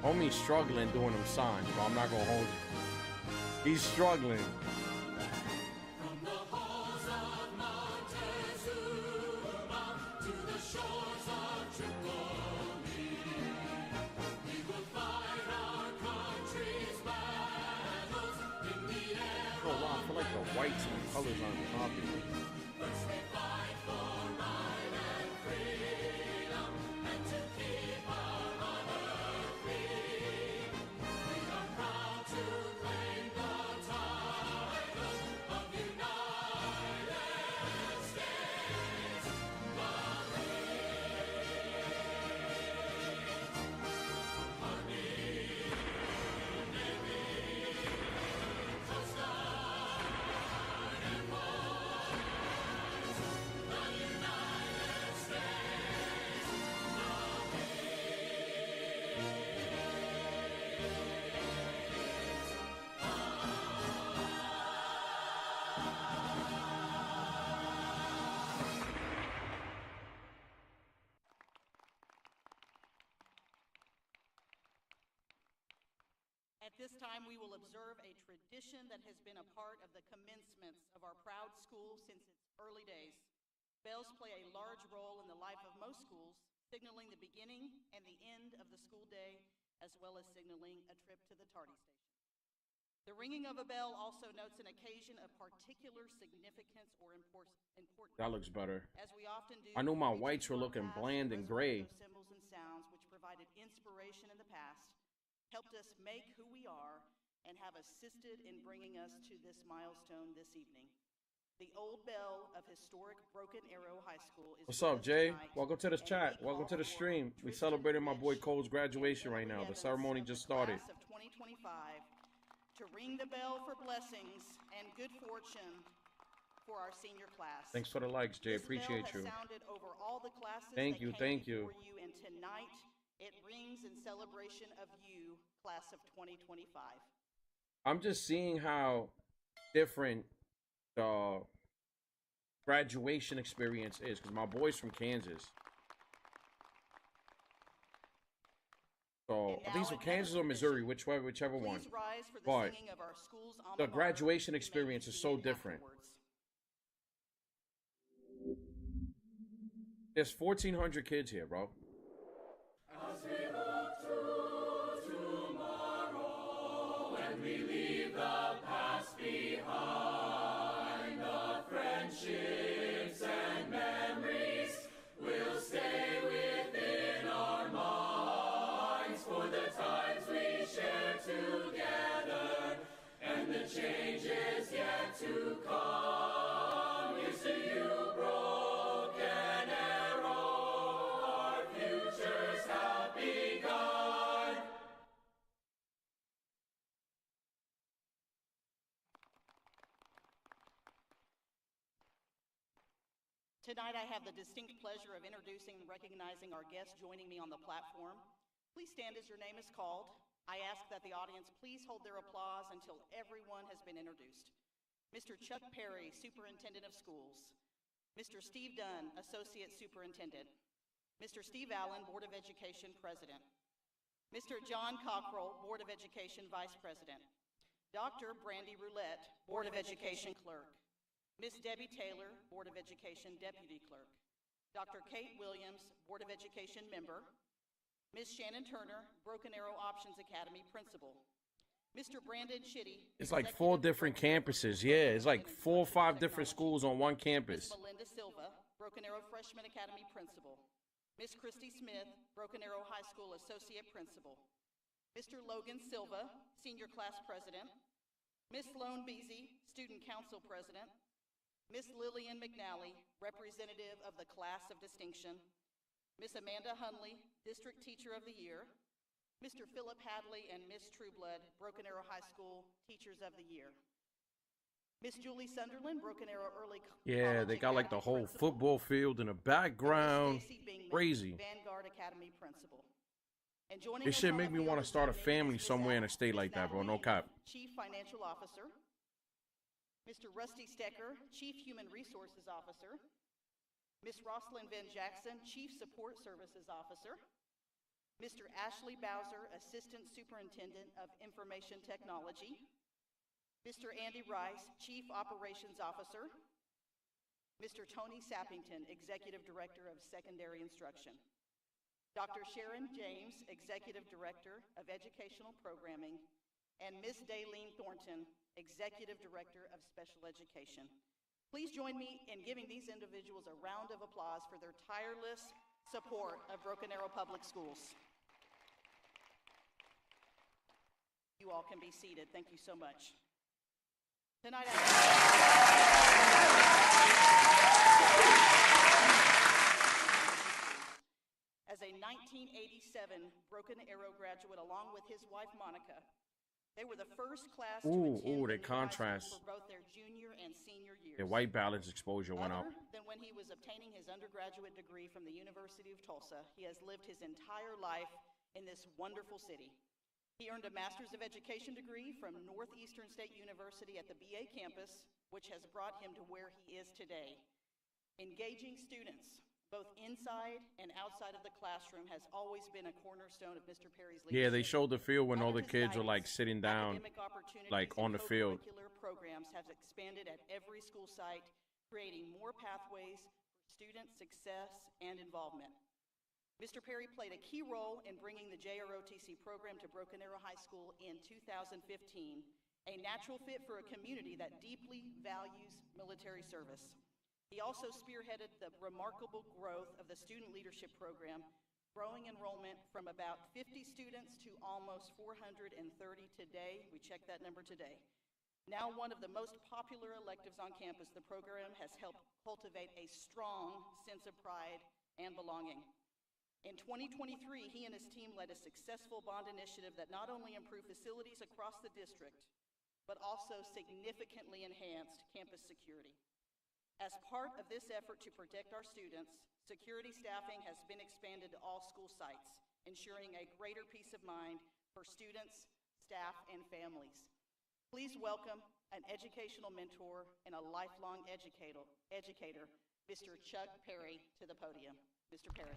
Homie's struggling doing them signs, but I'm not gonna hold you. He's struggling. Oh wow, I feel like the whites and the colors aren't popping. At this time, we will observe a tradition that has been a part of the commencements of our proud school since its early days. Bells play a large role in the life of most schools, signaling the beginning and the end of the school day, as well as signaling a trip to the tardy station. The ringing of a bell also notes an occasion of particular significance or importance. That looks better. As we often do, I knew my we whites were review our looking past bland and gray. those symbols and sounds which provided inspiration in the past, helped us make who we are, and have assisted in bringing us to this milestone this evening. The old bell of historic Broken Arrow High School is What's with up, us Jay? tonight, Welcome to the and chat. we Welcome call to the for stream. We Tristan celebrating my boy Rich Cole's graduation and right now. Emily The Evans ceremony of the just started. Class of 2025 to ring the bell for blessings and good fortune for our senior class. Thanks for the likes, Jay. This bell Appreciate has you. sounded over all the classes Thank that you, came thank you. before you, and tonight it rings in celebration of you, class of 2025. I'm just seeing how different the graduation experience is, because my boy's from Kansas. So I think it's from Kansas or Missouri, whichever one. Please rise for the But singing of our school's alma the mater. graduation experience is so different. There's 1,400 kids here, bro. As we look to tomorrow and we leave the past behind, the friendships and memories will stay within our minds for the times we share together and the changes yet to come. Here's to you, Broken Arrow, our futures have begun. Tonight I have the distinct pleasure of introducing and recognizing our guests joining me on the platform. Please stand as your name is called. I ask that the audience please hold their applause until everyone has been introduced. Mr. Chuck Perry, Superintendent of Schools. Mr. Steve Dunn, Associate Superintendent. Mr. Steve Allen, Board of Education President. Mr. John Cockrell, Board of Education Vice President. Dr. Brandy Roulette, Board of Education Clerk. Ms. Debbie Taylor, Board of Education Deputy Clerk. Dr. Kate Williams, Board of Education Member. Ms. Shannon Turner, Broken Arrow Options Academy Principal. Mr. Brandon Chitty. It's like 4 different campuses. Yeah, it's like 4 or 5 different schools on one campus. Ms. Melinda Silva, Broken Arrow Freshman Academy Principal. Ms. Christy Smith, Broken Arrow High School Associate Principal. Mr. Logan Silva, Senior Class President. Ms. Sloan Beasy, Student Council President. Ms. Lillian McNally, Representative of the Class of Distinction. Ms. Amanda Hunley, District Teacher of the Year. Mr. Philip Hadley and Ms. Trueblood, Broken Arrow High School Teachers of the Year. Ms. Julie Sunderland, Broken Arrow Early Yeah, they got like the whole football field in the background. Crazy. Vanguard Academy Principal. And joining This us shit on make the me field want to this start a evening family is somewhere in a Ms. state like that, bro. No cap. Chief Financial Officer. Mr. Rusty Stecker, Chief Human Resources Officer. Ms. Roslyn Van Jackson, Chief Support Services Officer. Mr. Ashley Bowser, Assistant Superintendent of Information Technology. Mr. Andy Rice, Chief Operations Officer. Mr. Tony Sappington, Executive Director of Secondary Instruction. Dr. Sharon James, Executive Director of Educational Programming. And Ms. Daylene Thornton, Executive Director of Special Education. Please join me in giving these individuals a round of applause for their tireless support of Broken Arrow Public Schools. You all can be seated. Thank you so much. Tonight as a 1987 Broken Arrow graduate, along with his wife Monica, they were the first class to attend they the contrast. for both their junior and senior years. The white balance exposure went up. Other than when he was obtaining his undergraduate degree from the University of Tulsa, he has lived his entire life in this wonderful city. He earned a Master's of Education degree from Northeastern State University at the BA campus, which has brought him to where he is today. Engaging students, both inside and outside of the classroom, has always been a cornerstone of Mr. Perry's leadership. Yeah, they showed the field when all the kids were like sitting down, like on the field. Co-curricular programs have expanded at every school site, creating more pathways for student success and involvement. Mr. Perry played a key role in bringing the JROTC program to Broken Arrow High School in 2015, a natural fit for a community that deeply values military service. He also spearheaded the remarkable growth of the Student Leadership Program, growing enrollment from about 50 students to almost 430 today. We checked that number today. Now one of the most popular electives on campus, the program has helped cultivate a strong sense of pride and belonging. In 2023, he and his team led a successful bond initiative that not only improved facilities across the district, but also significantly enhanced campus security. As part of this effort to protect our students, security staffing has been expanded to all school sites, ensuring a greater peace of mind for students, staff, and families. Please welcome an educational mentor and a lifelong educator, Mr. Chuck Perry, to the podium. Mr. Perry.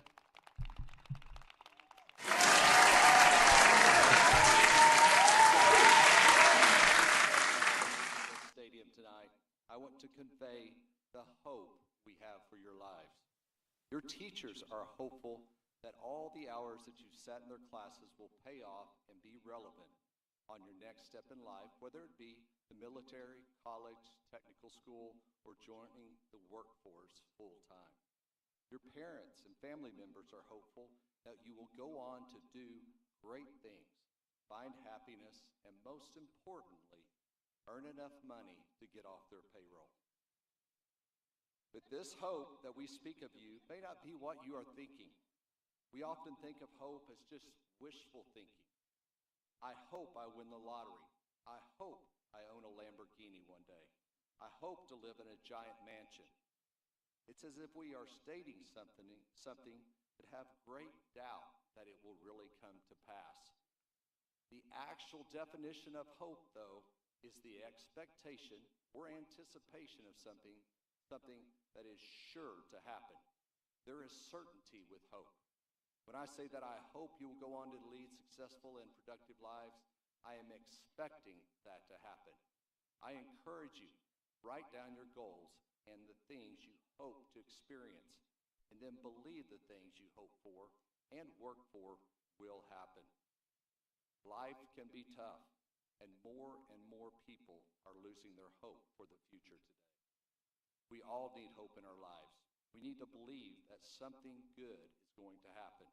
Stadium tonight, I want to convey the hope we have for your lives. Your teachers are hopeful that all the hours that you've sat in their classes will pay off and be relevant on your next step in life, whether it be the military, college, technical school, or joining the workforce full time. Your parents and family members are hopeful that you will go on to do great things, find happiness, and most importantly, earn enough money to get off their payroll. But this hope that we speak of you may not be what you are thinking. We often think of hope as just wishful thinking. I hope I win the lottery. I hope I own a Lamborghini one day. I hope to live in a giant mansion. It's as if we are stating something but have great doubt that it will really come to pass. The actual definition of hope, though, is the expectation or anticipation of something that is sure to happen. There is certainty with hope. When I say that I hope you will go on to lead successful and productive lives, I am expecting that to happen. I encourage you, write down your goals and the things you hope to experience, and then believe the things you hope for and work for will happen. Life can be tough, and more people are losing their hope for the future today. We all need hope in our lives. We need to believe that something good is going to happen.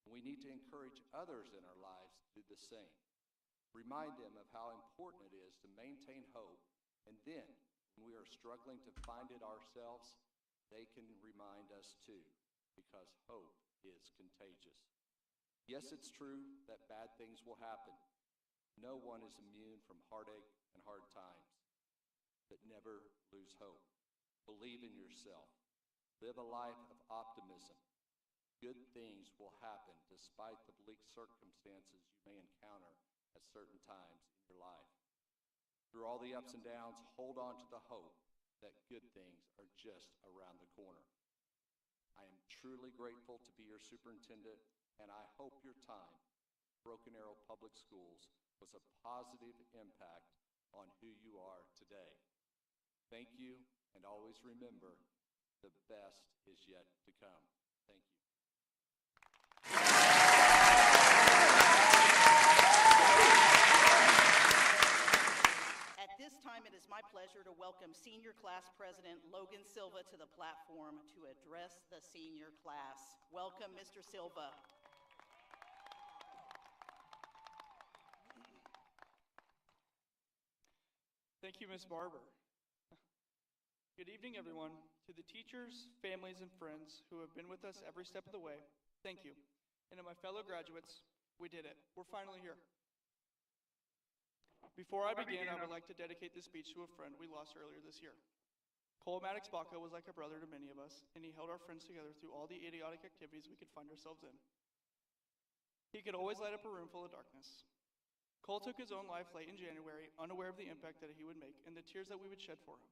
We need to encourage others in our lives to do the same. Remind them of how important it is to maintain hope, and then, when we are struggling to find it ourselves, they can remind us too, because hope is contagious. Yes, it's true that bad things will happen. No one is immune from heartache and hard times, but never lose hope. Believe in yourself. Live a life of optimism. Good things will happen despite the bleak circumstances you may encounter at certain times in your life. Through all the ups and downs, hold on to the hope that good things are just around the corner. I am truly grateful to be your superintendent, and I hope your time at Broken Arrow Public Schools was a positive impact on who you are today. Thank you, and always remember, the best is yet to come. Thank you. At this time, it is my pleasure to welcome Senior Class President Logan Silva to the platform to address the senior class. Welcome, Mr. Silva. Thank you, Ms. Barber. Good evening, everyone. To the teachers, families, and friends who have been with us every step of the way, thank you. And to my fellow graduates, we did it. We're finally here. Before I begin, I would like to dedicate this speech to a friend we lost earlier this year. Cole Maddox Baca was like a brother to many of us, and he held our friends together through all the idiotic activities we could find ourselves in. He could always light up a room full of darkness. Cole took his own life late in January, unaware of the impact that he would make and the tears that we would shed for him.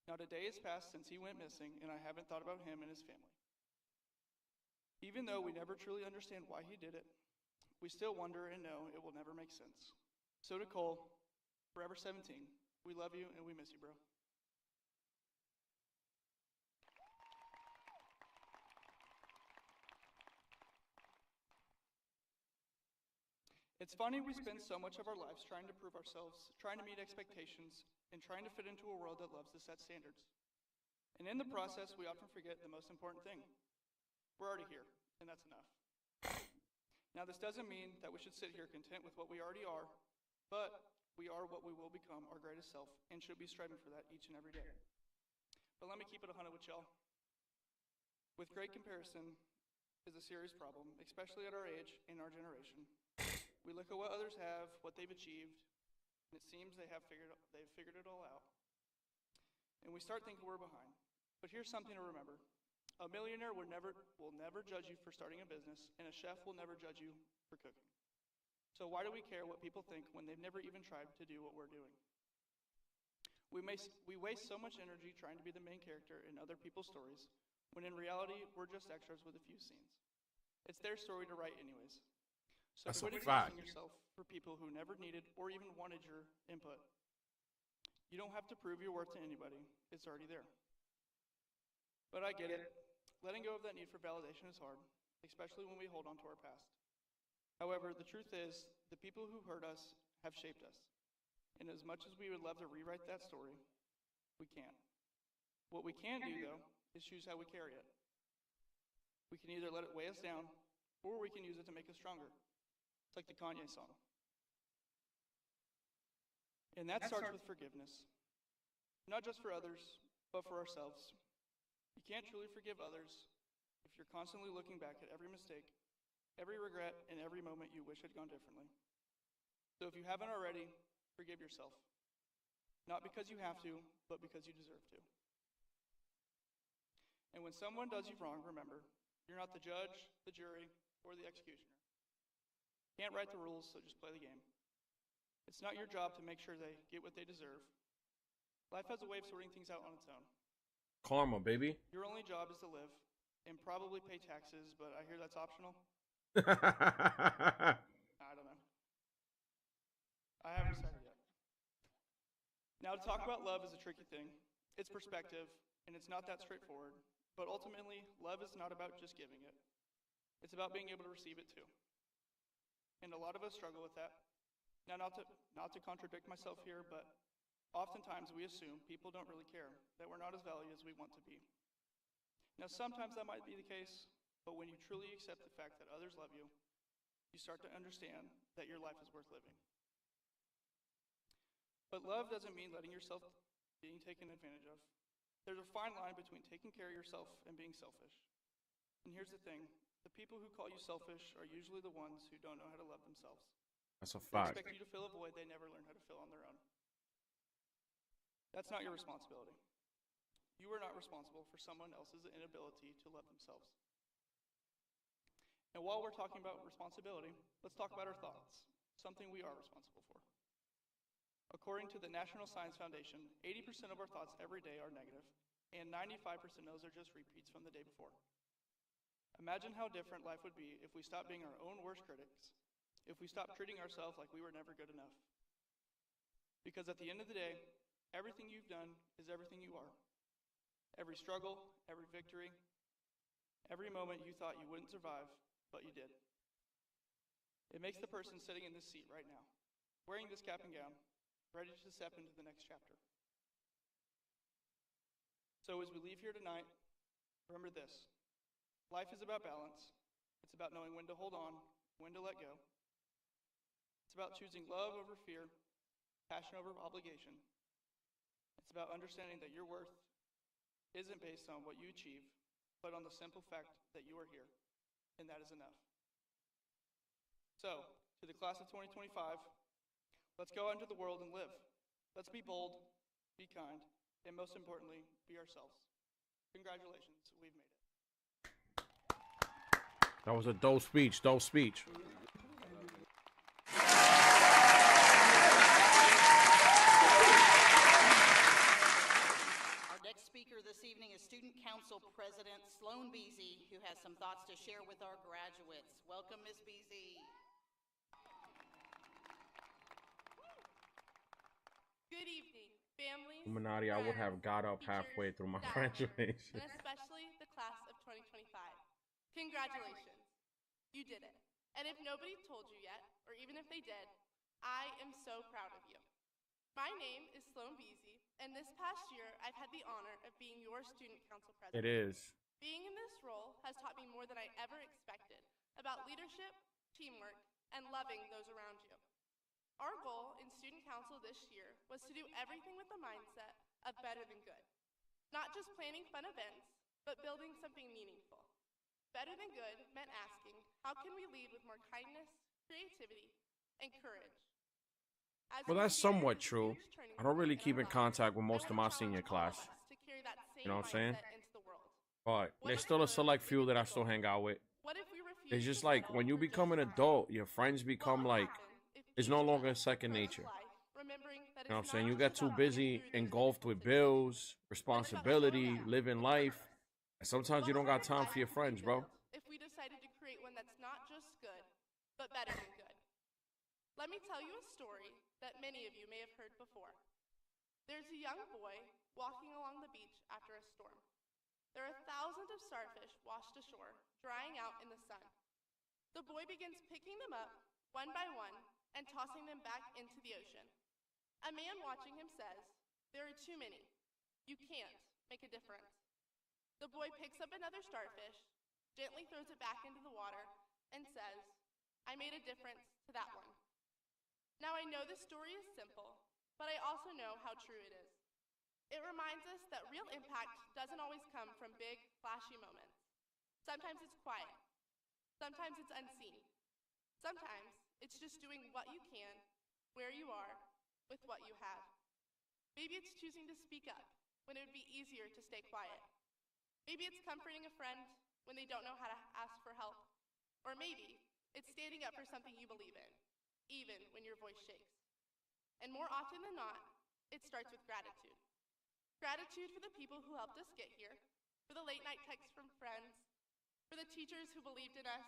Now, a day has passed since he went missing, and I haven't thought about him and his family. Even though we never truly understand why he did it, we still wonder and know it will never make sense. So to Cole, forever 17, we love you and we miss you, bro. It's funny we spend so much of our lives trying to prove ourselves, trying to meet expectations, and trying to fit into a world that loves to set standards. And in the process, we often forget the most important thing. We're already here, and that's enough. Now, this doesn't mean that we should sit here content with what we already are, but we are what we will become, our greatest self, and should be striving for that each and every day. But let me keep it 100 with y'all. With great comparison is a serious problem, especially at our age and our generation. We look at what others have, what they've achieved, and it seems they've figured it all out. And we start thinking we're behind. But here's something to remember. A millionaire will never judge you for starting a business, and a chef will never judge you for cooking. So why do we care what people think when they've never even tried to do what we're doing? We waste so much energy trying to be the main character in other people's stories, when in reality, we're just extras with a few scenes. It's their story to write anyways. So That's quit a fact. exhausting yourself for people who never needed or even wanted your input. You don't have to prove your worth to anybody. It's already there. But I get it. Letting go of that need for validation is hard, especially when we hold on to our past. However, the truth is, the people who hurt us have shaped us. And as much as we would love to rewrite that story, we can't. What we can do, though, is choose how we carry it. We can either let it weigh us down, or we can use it to make us stronger. It's like the Kanye song. And that starts with forgiveness. Not just for others, but for ourselves. You can't truly forgive others if you're constantly looking back at every mistake, every regret, and every moment you wish had gone differently. So if you haven't already, forgive yourself. Not because you have to, but because you deserve to. And when someone does you wrong, remember, you're not the judge, the jury, or the executioner. Can't write the rules, so just play the game. It's not your job to make sure they get what they deserve. Life has a way of sorting things out on its own. Karma, baby. Your only job is to live and probably pay taxes, but I hear that's optional. I don't know. I haven't decided yet. Now, to talk about love is a tricky thing. It's perspective, and it's not that straightforward. But ultimately, love is not about just giving it. It's about being able to receive it too. And a lot of us struggle with that. Now, not to contradict myself here, but oftentimes we assume people don't really care, that we're not as valued as we want to be. Now, sometimes that might be the case, but when you truly accept the fact that others love you, you start to understand that your life is worth living. But love doesn't mean letting yourself being taken advantage of. There's a fine line between taking care of yourself and being selfish. And here's the thing, the people who call you selfish are usually the ones who don't know how to love themselves. That's a fact. They expect you to fill a void they never learned how to fill on their own. That's not your responsibility. You are not responsible for someone else's inability to love themselves. And while we're talking about responsibility, let's talk about our thoughts, something we are responsible for. According to the National Science Foundation, 80% of our thoughts every day are negative, and 95% of those are just repeats from the day before. Imagine how different life would be if we stopped being our own worst critics, if we stopped treating ourselves like we were never good enough. Because at the end of the day, everything you've done is everything you are. Every struggle, every victory, every moment you thought you wouldn't survive, but you did. It makes the person sitting in this seat right now, wearing this cap and gown, ready to step into the next chapter. So as we leave here tonight, remember this. Life is about balance. It's about knowing when to hold on, when to let go. It's about choosing love over fear, passion over obligation. It's about understanding that your worth isn't based on what you achieve, but on the simple fact that you are here, and that is enough. So, to the class of 2025, let's go out into the world and live. Let's be bold, be kind, and most importantly, be ourselves. Congratulations, we've made it. That was a dope speech, dope speech. Our next speaker this evening is Student Council President Sloan Beasy, who has some thoughts to share with our graduates. Welcome, Ms. Beasy. Good evening, families. Luminati, I would have got up halfway through my graduation. And especially the class of 2025. Congratulations. You did it. And if nobody told you yet, or even if they did, I am so proud of you. My name is Sloan Beasy, and this past year, I've had the honor of being your student council president. It is. Being in this role has taught me more than I ever expected about leadership, teamwork, and loving those around you. Our goal in student council this year was to do everything with the mindset of better than good. Not just planning fun events, but building something meaningful. Better than good meant asking, how can we lead with more kindness, creativity, and courage? Well, that's somewhat true. I don't really keep in contact with most of my senior class. You know what I'm saying? But there's still a select few that I still hang out with. It's just like when you become an adult, your friends become like, it's no longer second nature. You know what I'm saying? You get too busy, engulfed with bills, responsibility, living life. And sometimes you don't got time for your friends, bro. If we decided to create one that's not just good, but better than good. Let me tell you a story that many of you may have heard before. There's a young boy walking along the beach after a storm. There are thousands of starfish washed ashore, drying out in the sun. The boy begins picking them up, one by one, and tossing them back into the ocean. A man watching him says, "There are too many. You can't make a difference." The boy picks up another starfish, gently throws it back into the water, and says, "I made a difference to that one." Now I know this story is simple, but I also know how true it is. It reminds us that real impact doesn't always come from big, flashy moments. Sometimes it's quiet. Sometimes it's unseen. Sometimes it's just doing what you can, where you are, with what you have. Maybe it's choosing to speak up when it would be easier to stay quiet. Maybe it's comforting a friend when they don't know how to ask for help. Or maybe it's standing up for something you believe in, even when your voice shakes. And more often than not, it starts with gratitude. Gratitude for the people who helped us get here, for the late night texts from friends, for the teachers who believed in us,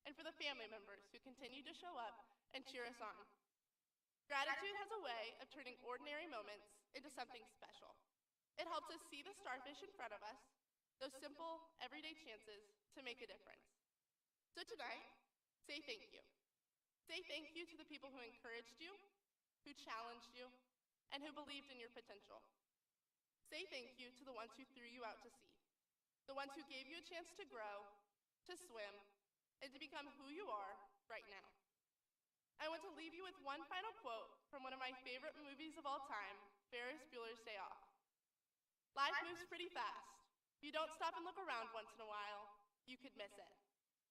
and for the family members who continue to show up and cheer us on. Gratitude has a way of turning ordinary moments into something special. It helps us see the starfish in front of us, those simple, everyday chances to make a difference. So tonight, say thank you. Say thank you to the people who encouraged you, who challenged you, and who believed in your potential. Say thank you to the ones who threw you out to sea, the ones who gave you a chance to grow, to swim, and to become who you are right now. I want to leave you with one final quote from one of my favorite movies of all time, Ferris Bueller's Day Off. Life moves pretty fast. If you don't stop and look around once in a while, you could miss it.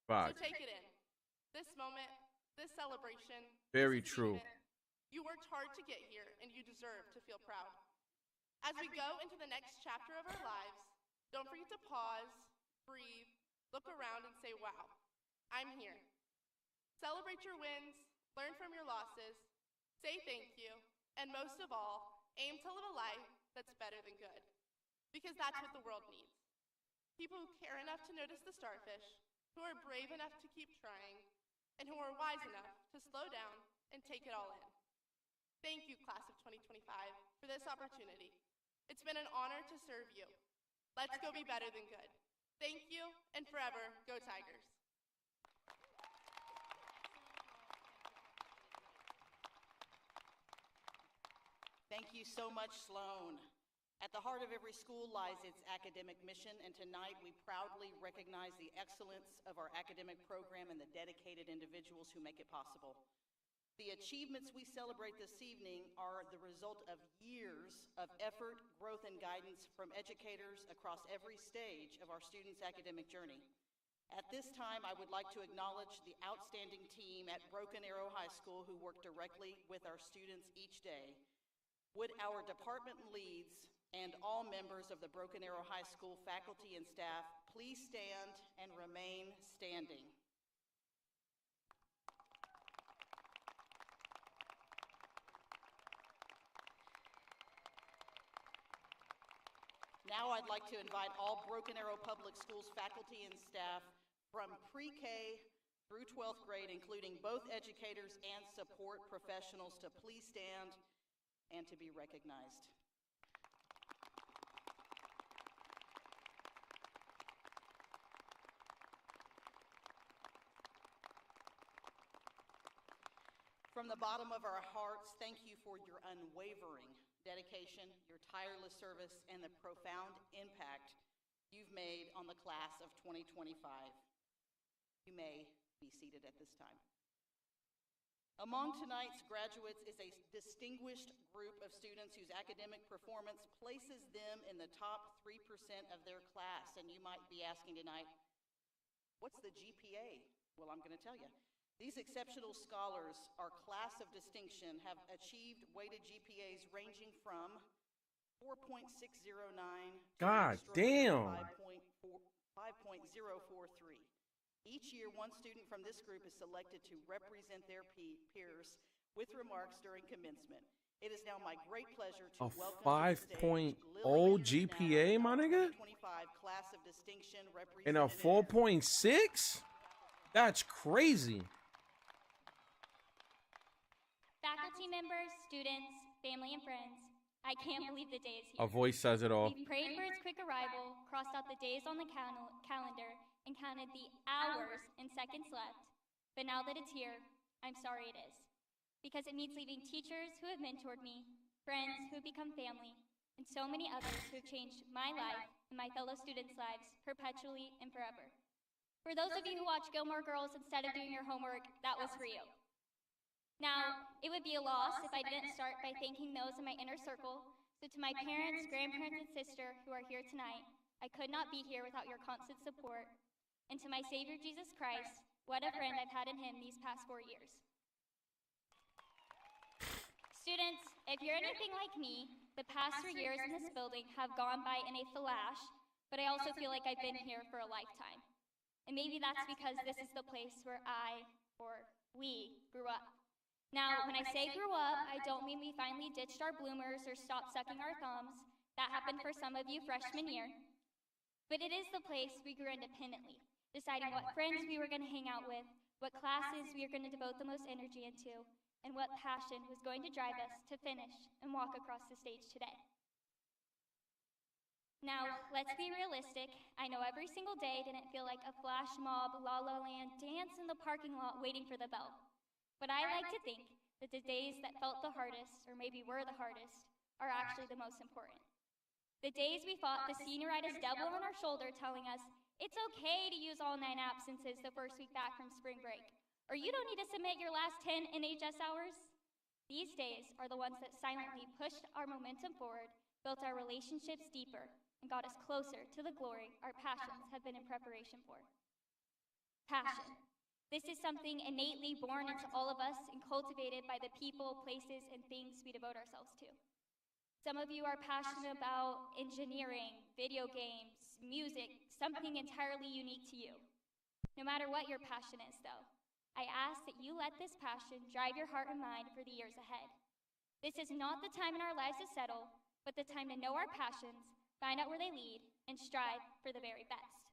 Right. So take it in. This moment, this celebration. Very this true. achievement, you worked hard to get here, and you deserve to feel proud. As we go into the next chapter of our lives, don't forget to pause, breathe, look around, and say, wow, I'm here. Celebrate your wins, learn from your losses, say thank you, and most of all, aim to live a life that's better than good. Because that's what the world needs. People who care enough to notice the starfish, who are brave enough to keep trying, and who are wise enough to slow down and take it all in. Thank you, class of 2025, for this opportunity. It's been an honor to serve you. Let's go be better than good. Thank you, and forever, go Tigers. Thank you so much, Sloan. At the heart of every school lies its academic mission, and tonight we proudly recognize the excellence of our academic program and the dedicated individuals who make it possible. The achievements we celebrate this evening are the result of years of effort, growth, and guidance from educators across every stage of our students' academic journey. At this time, I would like to acknowledge the outstanding team at Broken Arrow High School who work directly with our students each day. Would our department leads and all members of the Broken Arrow High School faculty and staff please stand and remain standing. Now I'd like to invite all Broken Arrow Public Schools faculty and staff from pre-K through 12th grade, including both educators and support professionals, to please stand and to be recognized. From the bottom of our hearts, thank you for your unwavering dedication, your tireless service, and the profound impact you've made on the class of 2025. You may be seated at this time. Among tonight's graduates is a distinguished group of students whose academic performance places them in the top 3% of their class. And you might be asking tonight, what's the GPA? Well, I'm going to tell you. These exceptional scholars, our class of distinction, have achieved weighted GPAs ranging from 4.609 God damn. 5.043. Each year, one student from this group is selected to represent their peers with remarks during commencement. It is now my great pleasure to A welcome 5.0 GPA, my nigga? 2025 class of distinction And a 4.6? That's crazy. Faculty members, students, family, and friends, I can't believe the day is here. A voice says it all. We've prayed for its quick arrival, crossed out the days on the calendar, and counted the hours and seconds left. But now that it's here, I'm sorry it is. Because it means leaving teachers who have mentored me, friends who have become family, and so many others who have changed my life and my fellow students' lives perpetually and forever. For those of you who watch Gilmore Girls instead of doing your homework, that was for you. Now, it would be a loss if I didn't start by thanking those in my inner circle. So to my parents, grandparents, and sister who are here tonight, I could not be here without your constant support. And to my Savior Jesus Christ, what a friend I've had in him these past 4 years. Students, if you're anything like me, the past 3 years in this building have gone by in a flash, but I also feel like I've been here for a lifetime. And maybe that's because this is the place where we grew up. Now, when I say grew up, I don't mean we finally ditched our bloomers or stopped sucking our thumbs. That happened for some of you freshman year. But it is the place we grew independently, deciding what friends we were going to hang out with, what classes we were going to devote the most energy into, and what passion was going to drive us to finish and walk across the stage today. Now, let's be realistic. I know every single day didn't feel like a flash mob, La La Land dance in the parking lot waiting for the bell. But I like to think that the days that felt the hardest, or maybe were the hardest, are actually the most important. The days we fought the senioritis devil on our shoulder telling us, it's okay to use all 9 absences the first week back from spring break, or you don't need to submit your last 10 NHS hours. These days are the ones that silently pushed our momentum forward, built our relationships deeper, and got us closer to the glory our passions have been in preparation for. Passion. This is something innately born into all of us and cultivated by the people, places, and things we devote ourselves to. Some of you are passionate about engineering, video games, music, something entirely unique to you. No matter what your passion is, though, I ask that you let this passion drive your heart and mind for the years ahead. This is not the time in our lives to settle, but the time to know our passions, find out where they lead, and strive for the very best.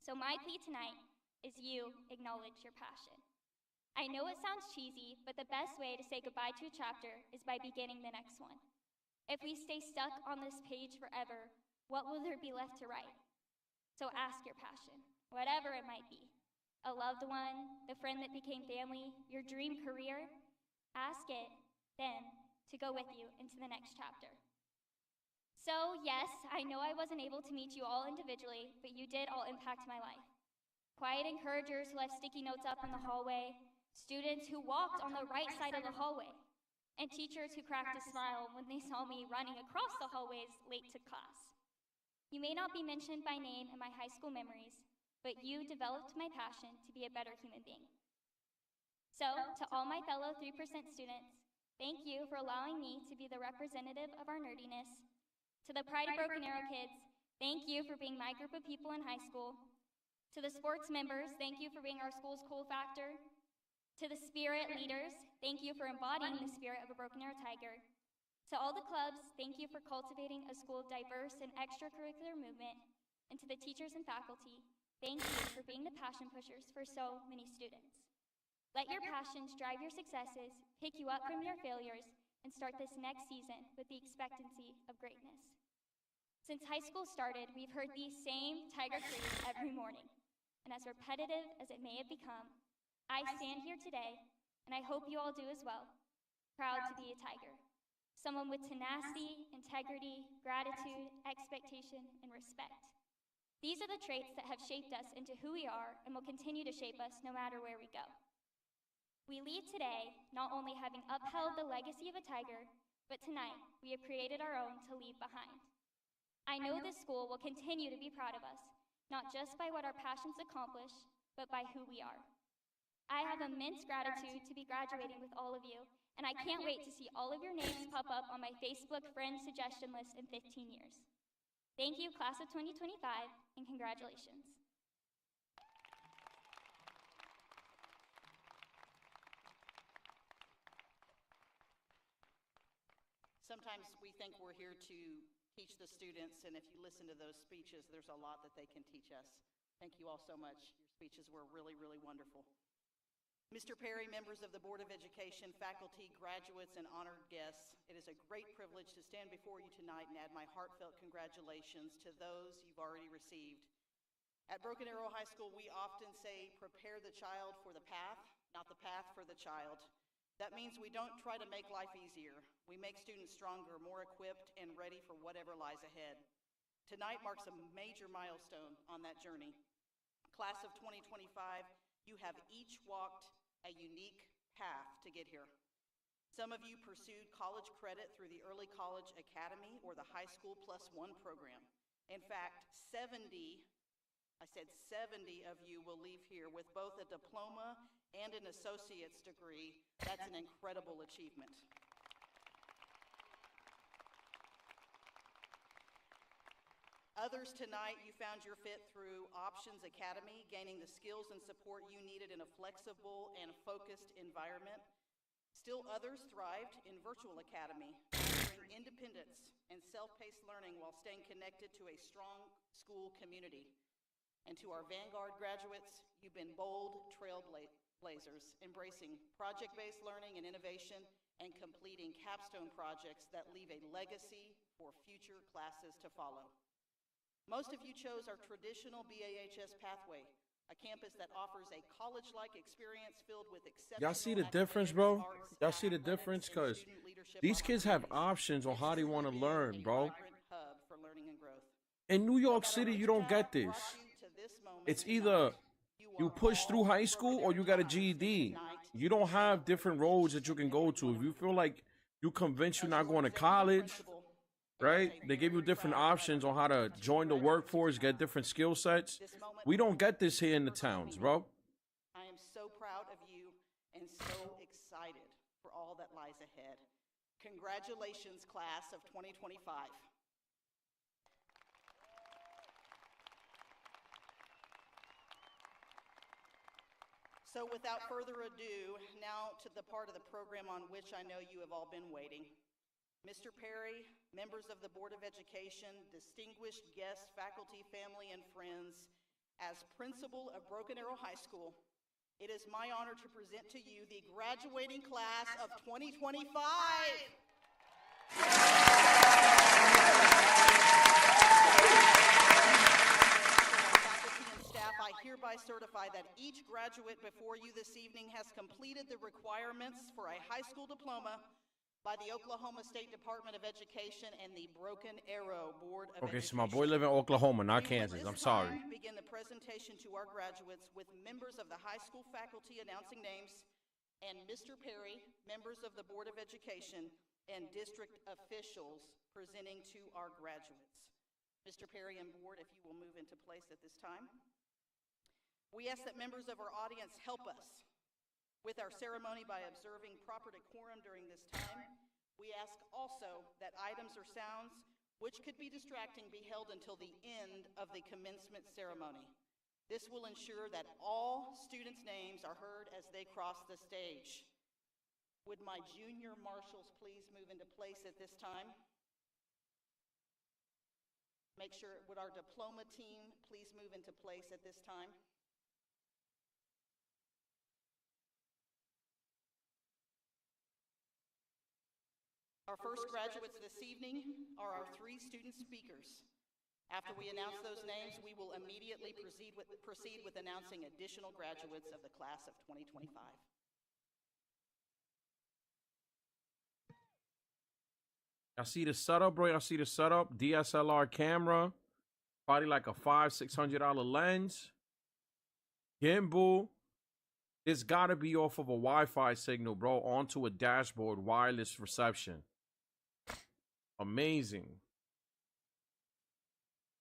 So my plea tonight is you acknowledge your passion. I know it sounds cheesy, but the best way to say goodbye to a chapter is by beginning the next one. If we stay stuck on this page forever, what will there be left to write? So ask your passion, whatever it might be. A loved one, the friend that became family, your dream career. Ask it, then, to go with you into the next chapter. So yes, I know I wasn't able to meet you all individually, but you did all impact my life. Quiet encouragers who left sticky notes up in the hallway, students who walked on the right side of the hallway, and teachers who cracked a smile when they saw me running across the hallways late to class. You may not be mentioned by name in my high school memories, but you developed my passion to be a better human being. So, to all my fellow 3% students, thank you for allowing me to be the representative of our nerdiness. To the Pride of Broken Arrow kids, thank you for being my group of people in high school. To the sports members, thank you for being our school's cool factor. To the spirit leaders, thank you for embodying the spirit of a Broken Arrow Tiger. To all the clubs, thank you for cultivating a school of diverse and extracurricular movement. And to the teachers and faculty, thank you for being the passion pushers for so many students. Let your passions drive your successes, pick you up from your failures, and start this next season with the expectancy of greatness. Since high school started, we've heard these same Tiger creeds every morning. And as repetitive as it may have become, I stand here today and I hope you all do as well. Proud to be a Tiger. Someone with tenacity, integrity, gratitude, expectation, and respect. These are the traits that have shaped us into who we are and will continue to shape us no matter where we go. We leave today not only having upheld the legacy of a Tiger, but tonight we have created our own to leave behind. I know this school will continue to be proud of us, not just by what our passions accomplish, but by who we are. I have immense gratitude to be graduating with all of you, and I can't wait to see all of your names pop up on my Facebook friend suggestion list in 15 years. Thank you, class of 2025, and congratulations. Sometimes we think we're here to teach the students, and if you listen to those speeches, there's a lot that they can teach us. Thank you all so much. Your speeches were really, really wonderful. Mr. Perry, members of the Board of Education, faculty, graduates, and honored guests, it is a great privilege to stand before you tonight and add my heartfelt congratulations to those you've already received. At Broken Arrow High School, we often say, prepare the child for the path, not the path for the child. That means we don't try to make life easier. We make students stronger, more equipped, and ready for whatever lies ahead. Tonight marks a major milestone on that journey. Class of 2025, you have each walked a unique path to get here. Some of you pursued college credit through the Early College Academy or the High School Plus One program. In fact, 70 of you will leave here with both a diploma and an associate's degree. That's an incredible achievement. Others tonight, you found your fit through Options Academy, gaining the skills and support you needed in a flexible and focused environment. Still others thrived in Virtual Academy, offering independence and self-paced learning while staying connected to a strong school community. And to our Vanguard graduates, you've been bold trailblazers, embracing project-based learning and innovation and completing capstone projects that leave a legacy for future classes to follow. Most of you chose our traditional BAHS pathway, a campus that offers a college-like experience filled with exceptional. Y'all see the difference, bro? Y'all see the difference? Because these kids have options on how they want to learn, bro. In New York City, you don't get this. It's either you push through high school or you got a GED. You don't have different roads that you can go to. If you feel like you convinced you're not going to college, right? They give you different options on how to join the workforce, get different skill sets. We don't get this here in the towns, bro. I am so proud of you and so excited for all that lies ahead. Congratulations, class of 2025. So without further ado, now to the part of the program on which I know you have all been waiting. Mr. Perry, members of the Board of Education, distinguished guests, faculty, family, and friends, as principal of Broken Arrow High School, it is my honor to present to you the graduating class of 2025. Faculty and staff, I hereby certify that each graduate before you this evening has completed the requirements for a high school diploma by the Oklahoma State Department of Education and the Broken Arrow Board of Education. Okay, so my boy live in Oklahoma, not Kansas. I'm sorry. Begin the presentation to our graduates with members of the high school faculty announcing names, and Mr. Perry, members of the Board of Education, and district officials presenting to our graduates. Mr. Perry and board, if you will move into place at this time. We ask that members of our audience help us with our ceremony by observing proper decorum during this time. We ask also that items or sounds which could be distracting be held until the end of the commencement ceremony. This will ensure that all students' names are heard as they cross the stage. Would my junior marshals please move into place at this time? Make sure, would our diploma team please move into place at this time? Our first graduates this evening are our three student speakers. After we announce those names, we will immediately proceed with announcing additional graduates of the class of 2025. Y'all see the setup, bro? Y'all see the setup? DSLR camera. Probably like a $500-600 lens. Gimbal. It's got to be off of a Wi-Fi signal, bro, onto a dashboard, wireless reception. Amazing.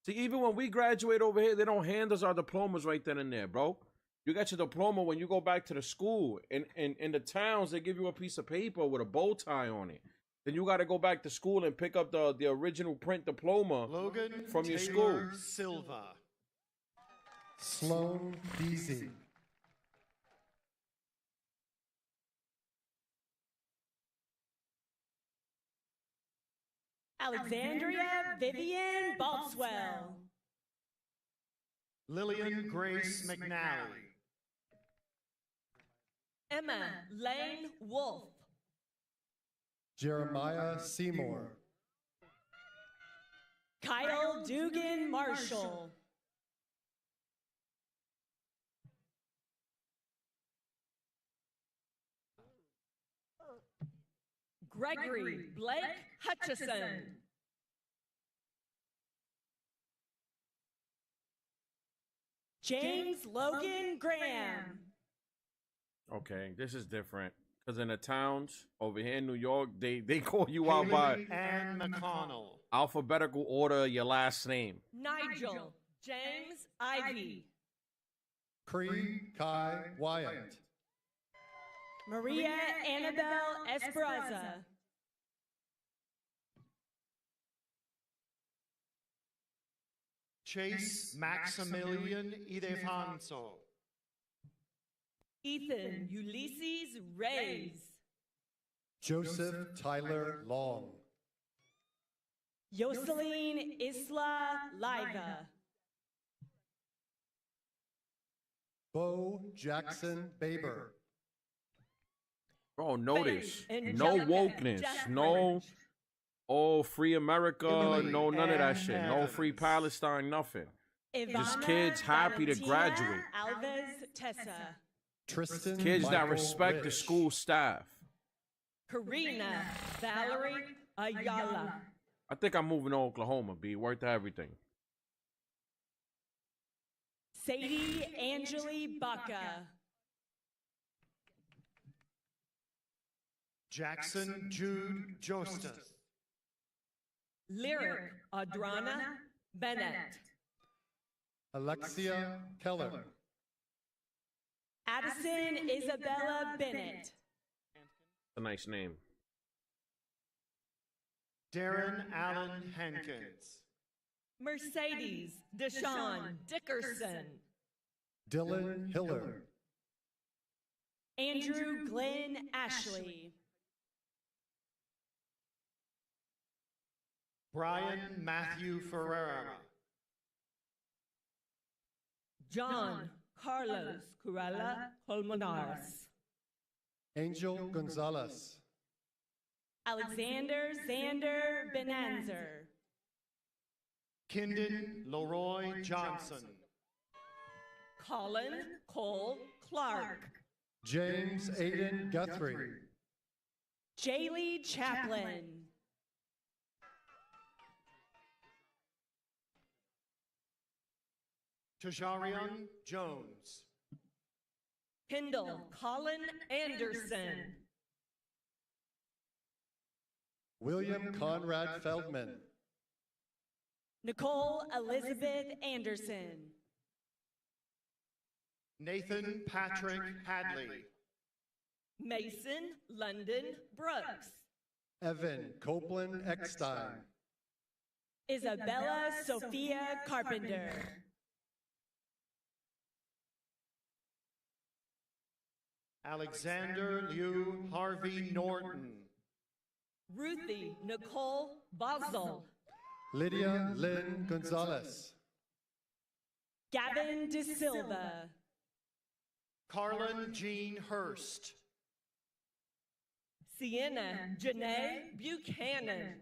See, even when we graduate over here, they don't hand us our diplomas right then and there, bro. You got your diploma when you go back to the school. In the towns, they give you a piece of paper with a bow tie on it. Then you got to go back to school and pick up the original print diploma from your school. Silva. Sloan Beasy. Alexandria Vivian Baltzwell. Lillian Grace McNally. Emma Lane Wolf. Jeremiah Seymour. Kyle Dugan Marshall. Gregory Blake Hutchison. James Logan Graham. Okay, this is different. Because in the towns over here in New York, they call you out by Ann McConnell. alphabetical order, your last name. Nigel James Ivy. Cree Kai Wyatt. Maria Annabelle Esperanza. Chase Maximilian Idefanso. Ethan Ulysses Reyes. Joseph Tyler Long. Yoselin Isla Liva. Bo Jackson Baber. Bro, notice. Faith No Angelica wokeness. Jeffrey. No, oh, free America. Emily No, none of that Ann shit. No free Evans. Palestine, nothing. Just Ivana kids happy to Valentina graduate. Alves Tessa. Tristan Kids that Michael respect the Rich. school staff. Karina Valerie Ayala. I think I'm moving to Oklahoma, B. Worth everything. Sadie Angeli Baca. Jackson Jude Jostas. Lyric Adrana Bennett. Alexia Keller. Addison Isabella Bennett. A nice name. Darren Allen Hankins. Mercedes Deshawn Dickerson. Dylan Hiller. Andrew Glenn Ashley. Brian Matthew Ferreira. John Carlos Curala Colmenares. Angel Gonzalez. Alexander Xander Benanzer. Kindon Leroy Johnson. Colin Cole Clark. James Aiden Guthrie. Jaylee Chaplin. Tajarian Jones. Kendall Colin Anderson. William Conrad Feldman. Nicole Elizabeth Anderson. Nathan Patrick Hadley. Mason London Brooks. Evan Copeland Eckstein. Isabella Sophia Carpenter. Alexander Liu Harvey Norton. Ruthie Nicole Basel. Lydia Lynn Gonzalez. Gavin De Silva. Carlin Jean Hurst. Sienna Janae Buchanan.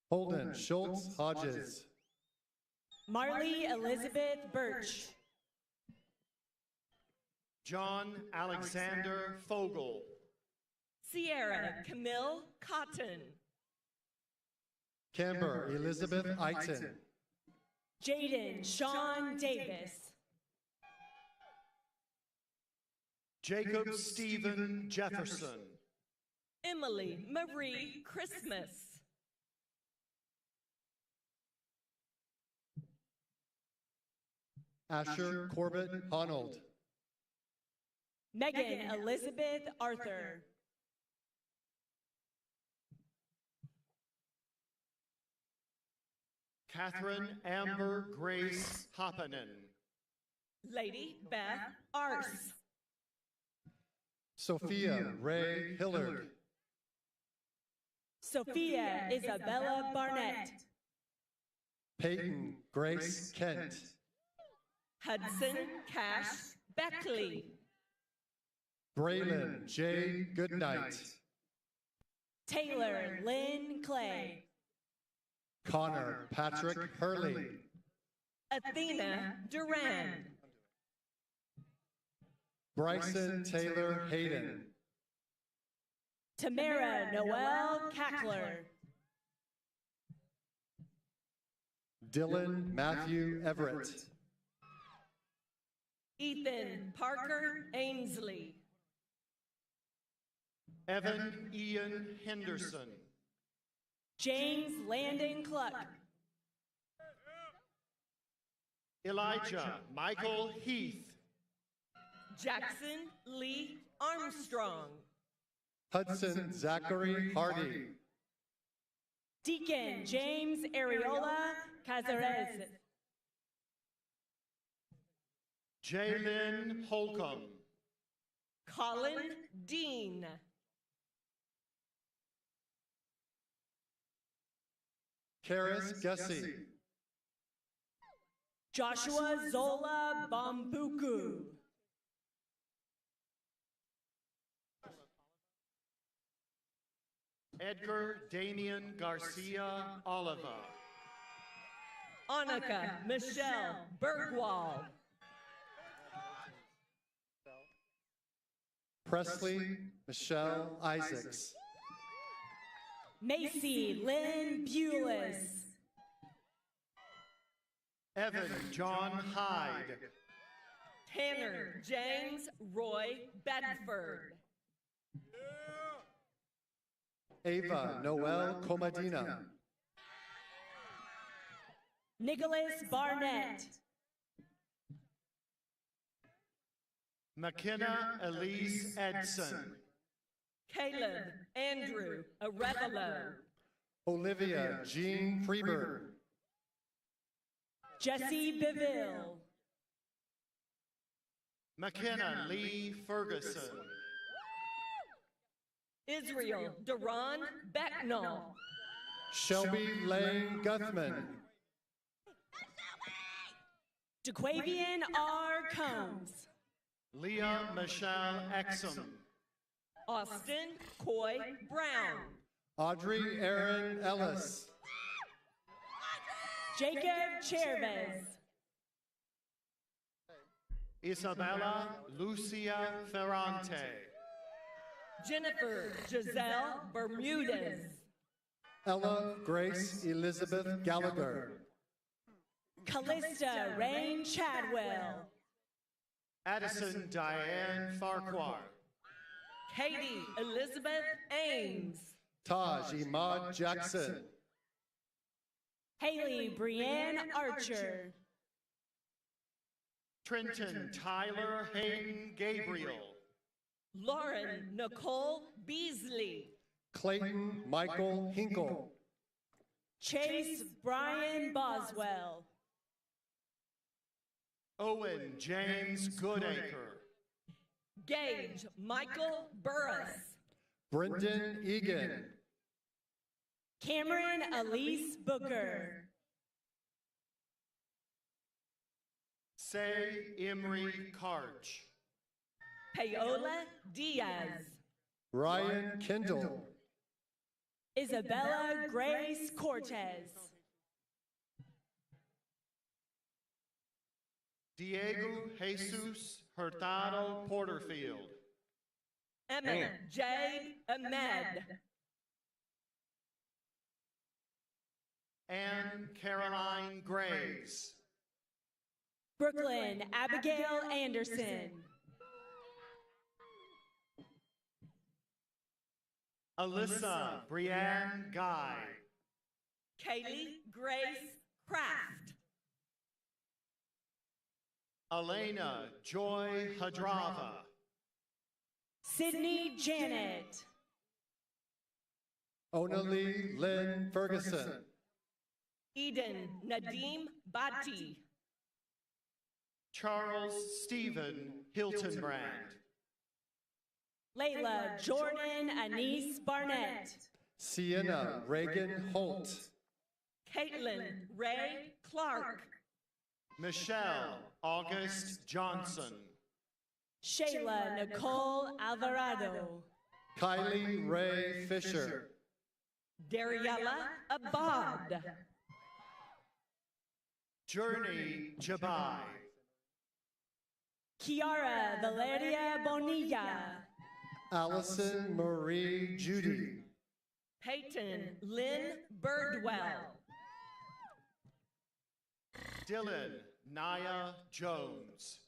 Holden Schultz Hodges. Marley Elizabeth Birch. John Alexander Fogel. Sierra Camille Cotton. Camber Elizabeth Eiton. Jaden Sean Davis. Jacob Stephen Jefferson. Emily Marie Christmas. Asher Corbett Honold. Megan Elizabeth Arthur. Catherine Amber Grace Hoppanen. Lady Beth Arce. Sophia Ray Hillard. Sophia Isabella Barnett. Peyton Grace Kent. Hudson Cash Beckley. Braylon J. Goodnight. Taylor Lynn Clay. Connor Patrick Hurley. Athena Duran. Bryson Taylor Hayden. Tamara Noel Cackler. Dylan Matthew Everett. Ethan Parker Ainsley. Evan Ian Henderson. James Landon Cluck. Elijah Michael Heath. Jackson Lee Armstrong. Hudson Zachary Hardy. Deacon James Areola Cazares. Jalen Holcomb. Colin Dean. Karis Gussie. Joshua Zola Bambuku. Edgar Damian Garcia Oliva. Annika Michelle Bergwald. Presley Michelle Isaacs. Macy Lynn Bulis. Evan John Hyde. Tanner James Roy Bedford. Ava Noel Comadina. Nicholas Barnett. McKenna Elise Edson. Caleb Andrew Arevalo. Olivia Jean Freeberg. Jesse Beville. McKenna Lee Ferguson. Israel Duran Becknell. Shelby Lane Guthman. DeQuavian R. Combs. Leah Michelle Exum. Austin Coy Brown. Audrey Aaron Ellis. Jacob Chervez. Isabella Lucia Ferrante. Jennifer Giselle Bermudez. Ella Grace Elizabeth Gallagher. Callista Rain Chadwell. Addison Diane Farquhar. Katie Elizabeth Ames. Taj Imad Jackson. Haley Brienne Archer. Trenton Tyler Hayden Gabriel. Lauren Nicole Beasley. Clayton Michael Hinkle. Chase Brian Boswell. Owen James Goodacre. Gage Michael Burris. Brendan Egan. Cameron Elise Booker. Say Emery Karch. Paola Diaz. Ryan Kendall. Isabella Grace Cortez. Diego Jesus Hurtado Porterfield. Emma Jade Ahmed. Anne Caroline Graves. Brooklyn Abigail Anderson. Alyssa Brianne Guy. Kaylee Grace Kraft. Elena Joy Hadrava. Sydney Janet. Onalee Lynn Ferguson. Eden Nadim Bhatti. Charles Stephen Hiltonbrand. Layla Jordan Anise Barnett. Sienna Reagan Holt. Caitlin Ray Clark. Michelle August Johnson. Shayla Nicole Alvarado. Kylie Ray Fisher. Dariella Abad. Journey Jabai. Kiara Valeria Bonilla. Allison Marie Judy. Peyton Lynn Birdwell. Dylan Naya Jones.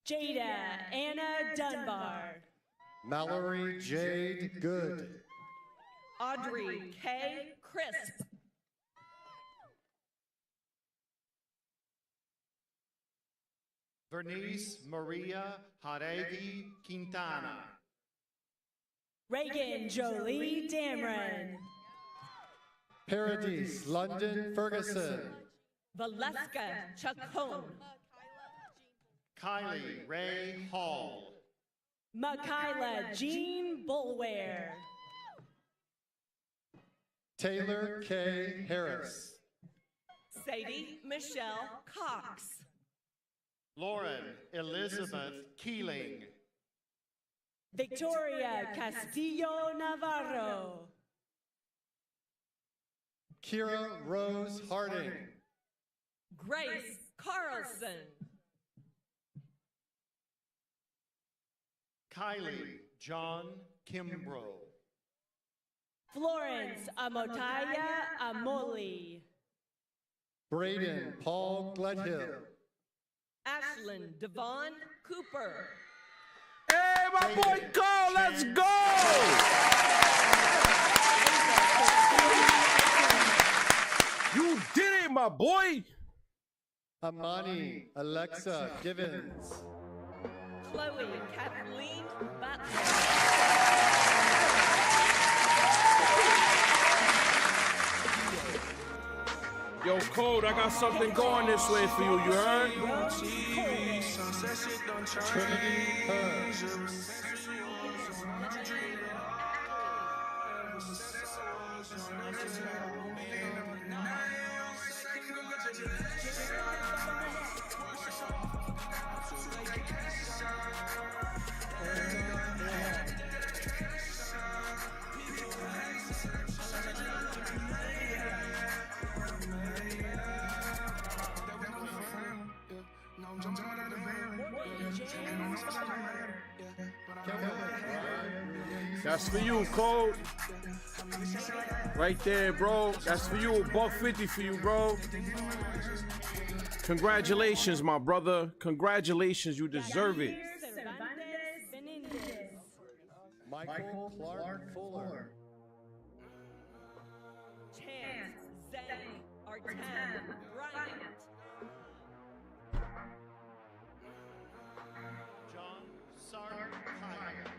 Jada Anna Dunbar. Mallory Jade Good. Audrey K. Crisp. Bernice Maria Jaregui Quintana. Reagan Jolie Damron. Paradise London Ferguson. Valeska Chacon. Kylie Ray Hall. Makayla Jean Bulware. Taylor K. Harris. Sadie Michelle Cox. Lauren Elizabeth Keeling. Victoria Castillo Navarro. Kira Rose Harding. Grace Carlson. Kylie John Kimbrough. Florence Amotaya Amoli. Braden Paul Gledhill. Ashlyn Devon Cooper. Hey, my boy Cole, let's go! You did it, my boy! Amani Alexa Givens. Chloe Kathleen Butler. Yo, Code, I got something going this way for you, you heard? Trinity Hurd. That's for you, Code. Right there, bro. That's for you. $150 for you, bro. Congratulations, my brother. Congratulations. You deserve it. Michael Clark Fuller. Chance Zay Artem Bryant. John Sark Hyatt.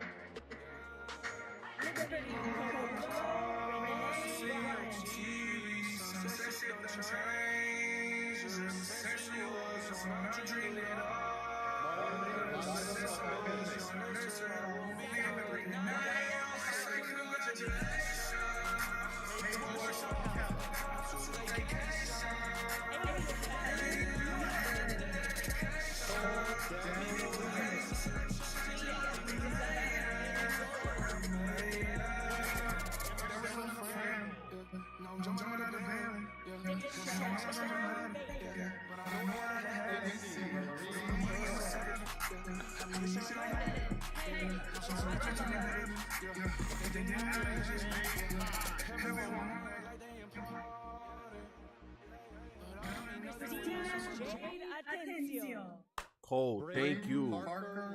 Cole, thank you.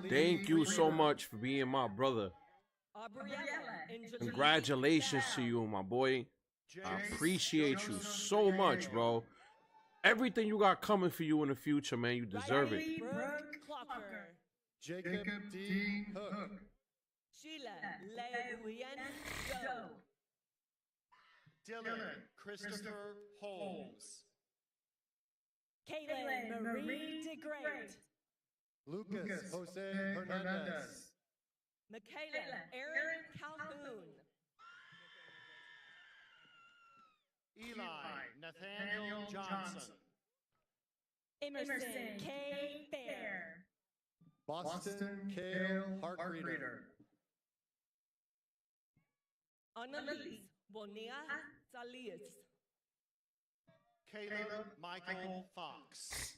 Thank you so much for being my brother. Congratulations to you, my boy. I appreciate you so much, bro. Everything you got coming for you in the future, man, you deserve it. Jacob D. Hook. Sheila Leguyen Doe. Dylan Christopher Holmes. Kaylin Marie DeGreat. Lucas Jose Hernandez. Michaela Aaron Calhoun. Eli Nathaniel Johnson. Emerson K. Fair. Boston Kale Hartreader. Annalise Bonilla Salias. Caleb Michael Fox.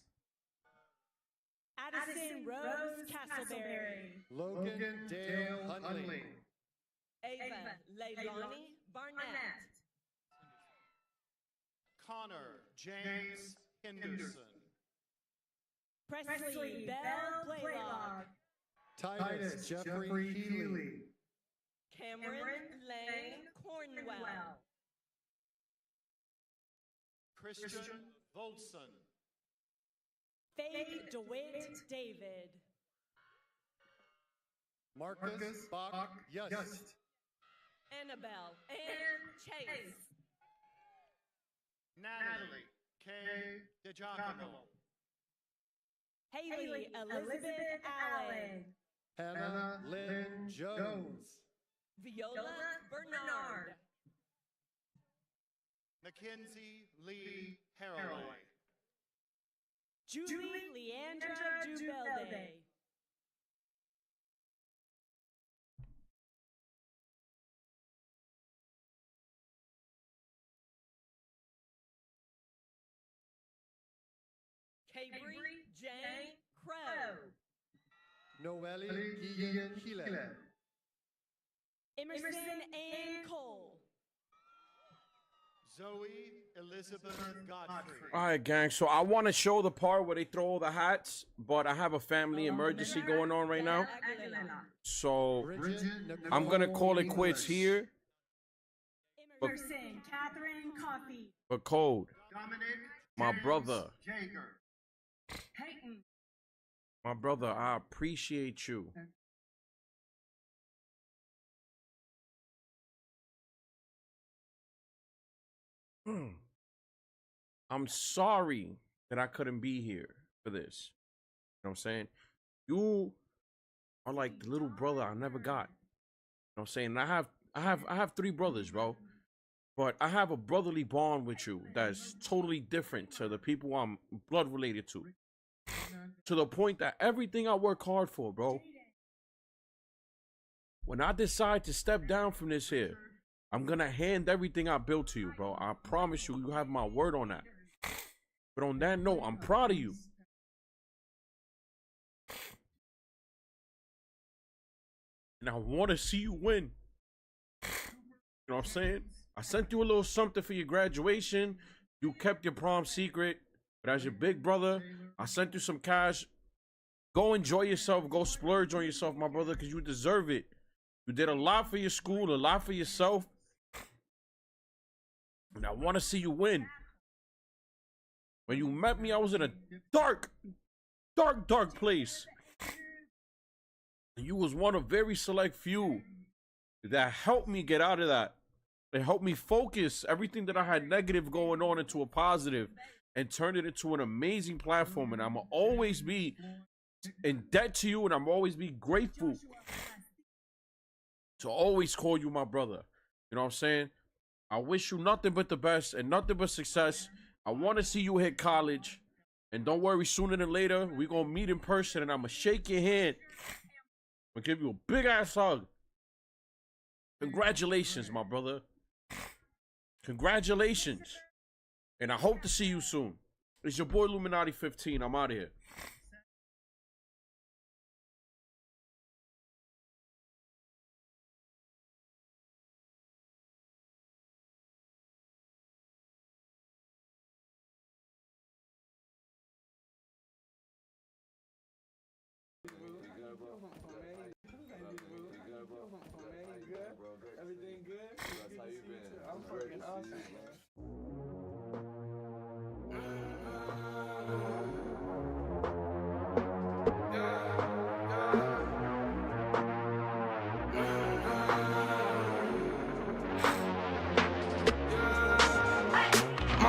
Addison Rose Castleberry. Logan Dale Hunley. Ava Leilani Barnett. Connor James Henderson. Presley Bell Blaylock. Titus Jeffrey Healy. Cameron Lane Cornwell. Christian Volson. Faith DeWitt David. Marcus Bach Yust. Annabelle Ann Chase. Natalie K. DiGiacomo. Haley Elizabeth Allen. Hannah Lynn Jones. Viola Bernard. Mackenzie Lee Harroway. Julie Leandra Dubelde. Cabri J. Crow. Noelle Guillen Hille. Emerson Ann Cole. Zoe Elizabeth Godfrey. All right, gang. So I want to show the part where they throw all the hats, but I have a family emergency going on right now. So I'm going to call it quits here. Emerson Catherine Coffey. But Code, Dominic my James brother. Jaeger. Peyton. My brother, I appreciate you. I'm sorry that I couldn't be here for this. You know what I'm saying? You are like the little brother I never got. You know what I'm saying? I have three brothers, bro. But I have a brotherly bond with you that's totally different to the people I'm blood related to. To the point that everything I work hard for, bro. When I decide to step down from this here, I'm gonna hand everything I built to you, bro. I promise you, you have my word on that. But on that note, I'm proud of you. And I want to see you win. You know what I'm saying? I sent you a little something for your graduation. You kept your prom secret. But as your big brother, I sent you some cash. Go enjoy yourself. Go splurge on yourself, my brother, because you deserve it. You did a lot for your school, a lot for yourself. And I want to see you win. When you met me, I was in a dark place. And you was one of very select few that helped me get out of that. They helped me focus everything that I had negative going on into a positive and turn it into an amazing platform. And I'm going to always be in debt to you, and I'm always be grateful to always call you my brother. You know what I'm saying? I wish you nothing but the best and nothing but success. I want to see you hit college. And don't worry, sooner than later, we're going to meet in person, and I'm going to shake your hand. I'm going to give you a big-ass hug. Congratulations, my brother. Congratulations. And I hope to see you soon. It's your boy Luminati15. I'm out of here. My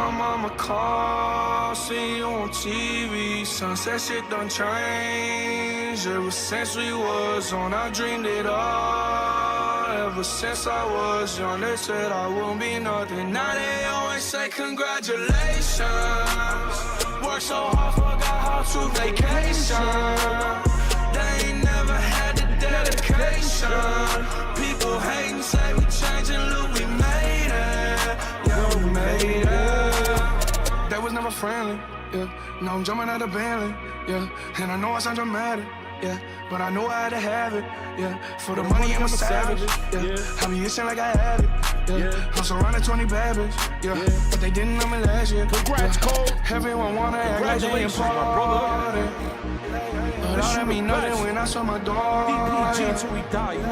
mama called, see you on TV. Sunset shit done changed. Ever since we was on, I dreamed it all. Ever since I was young, they said I wouldn't be nothing. Now they always say congratulations. Worked so hard, forgot how to vacation. They ain't never had the dedication. People hating, say we changing, look, we made it. Yeah, we made it. They was never friendly, yeah. Now I'm jumping out of Bentley, yeah. And I know I sound dramatic, yeah. But I know I had to have it, yeah. For the money, I'm a savage, yeah. I be itching like I have it, yeah. I'm surrounded 20 bad bitches, yeah. But they didn't know me last year. Congrats, Cole. Everyone wanna act like they important. But all that mean nothing when I saw my dog. DPG till we die, you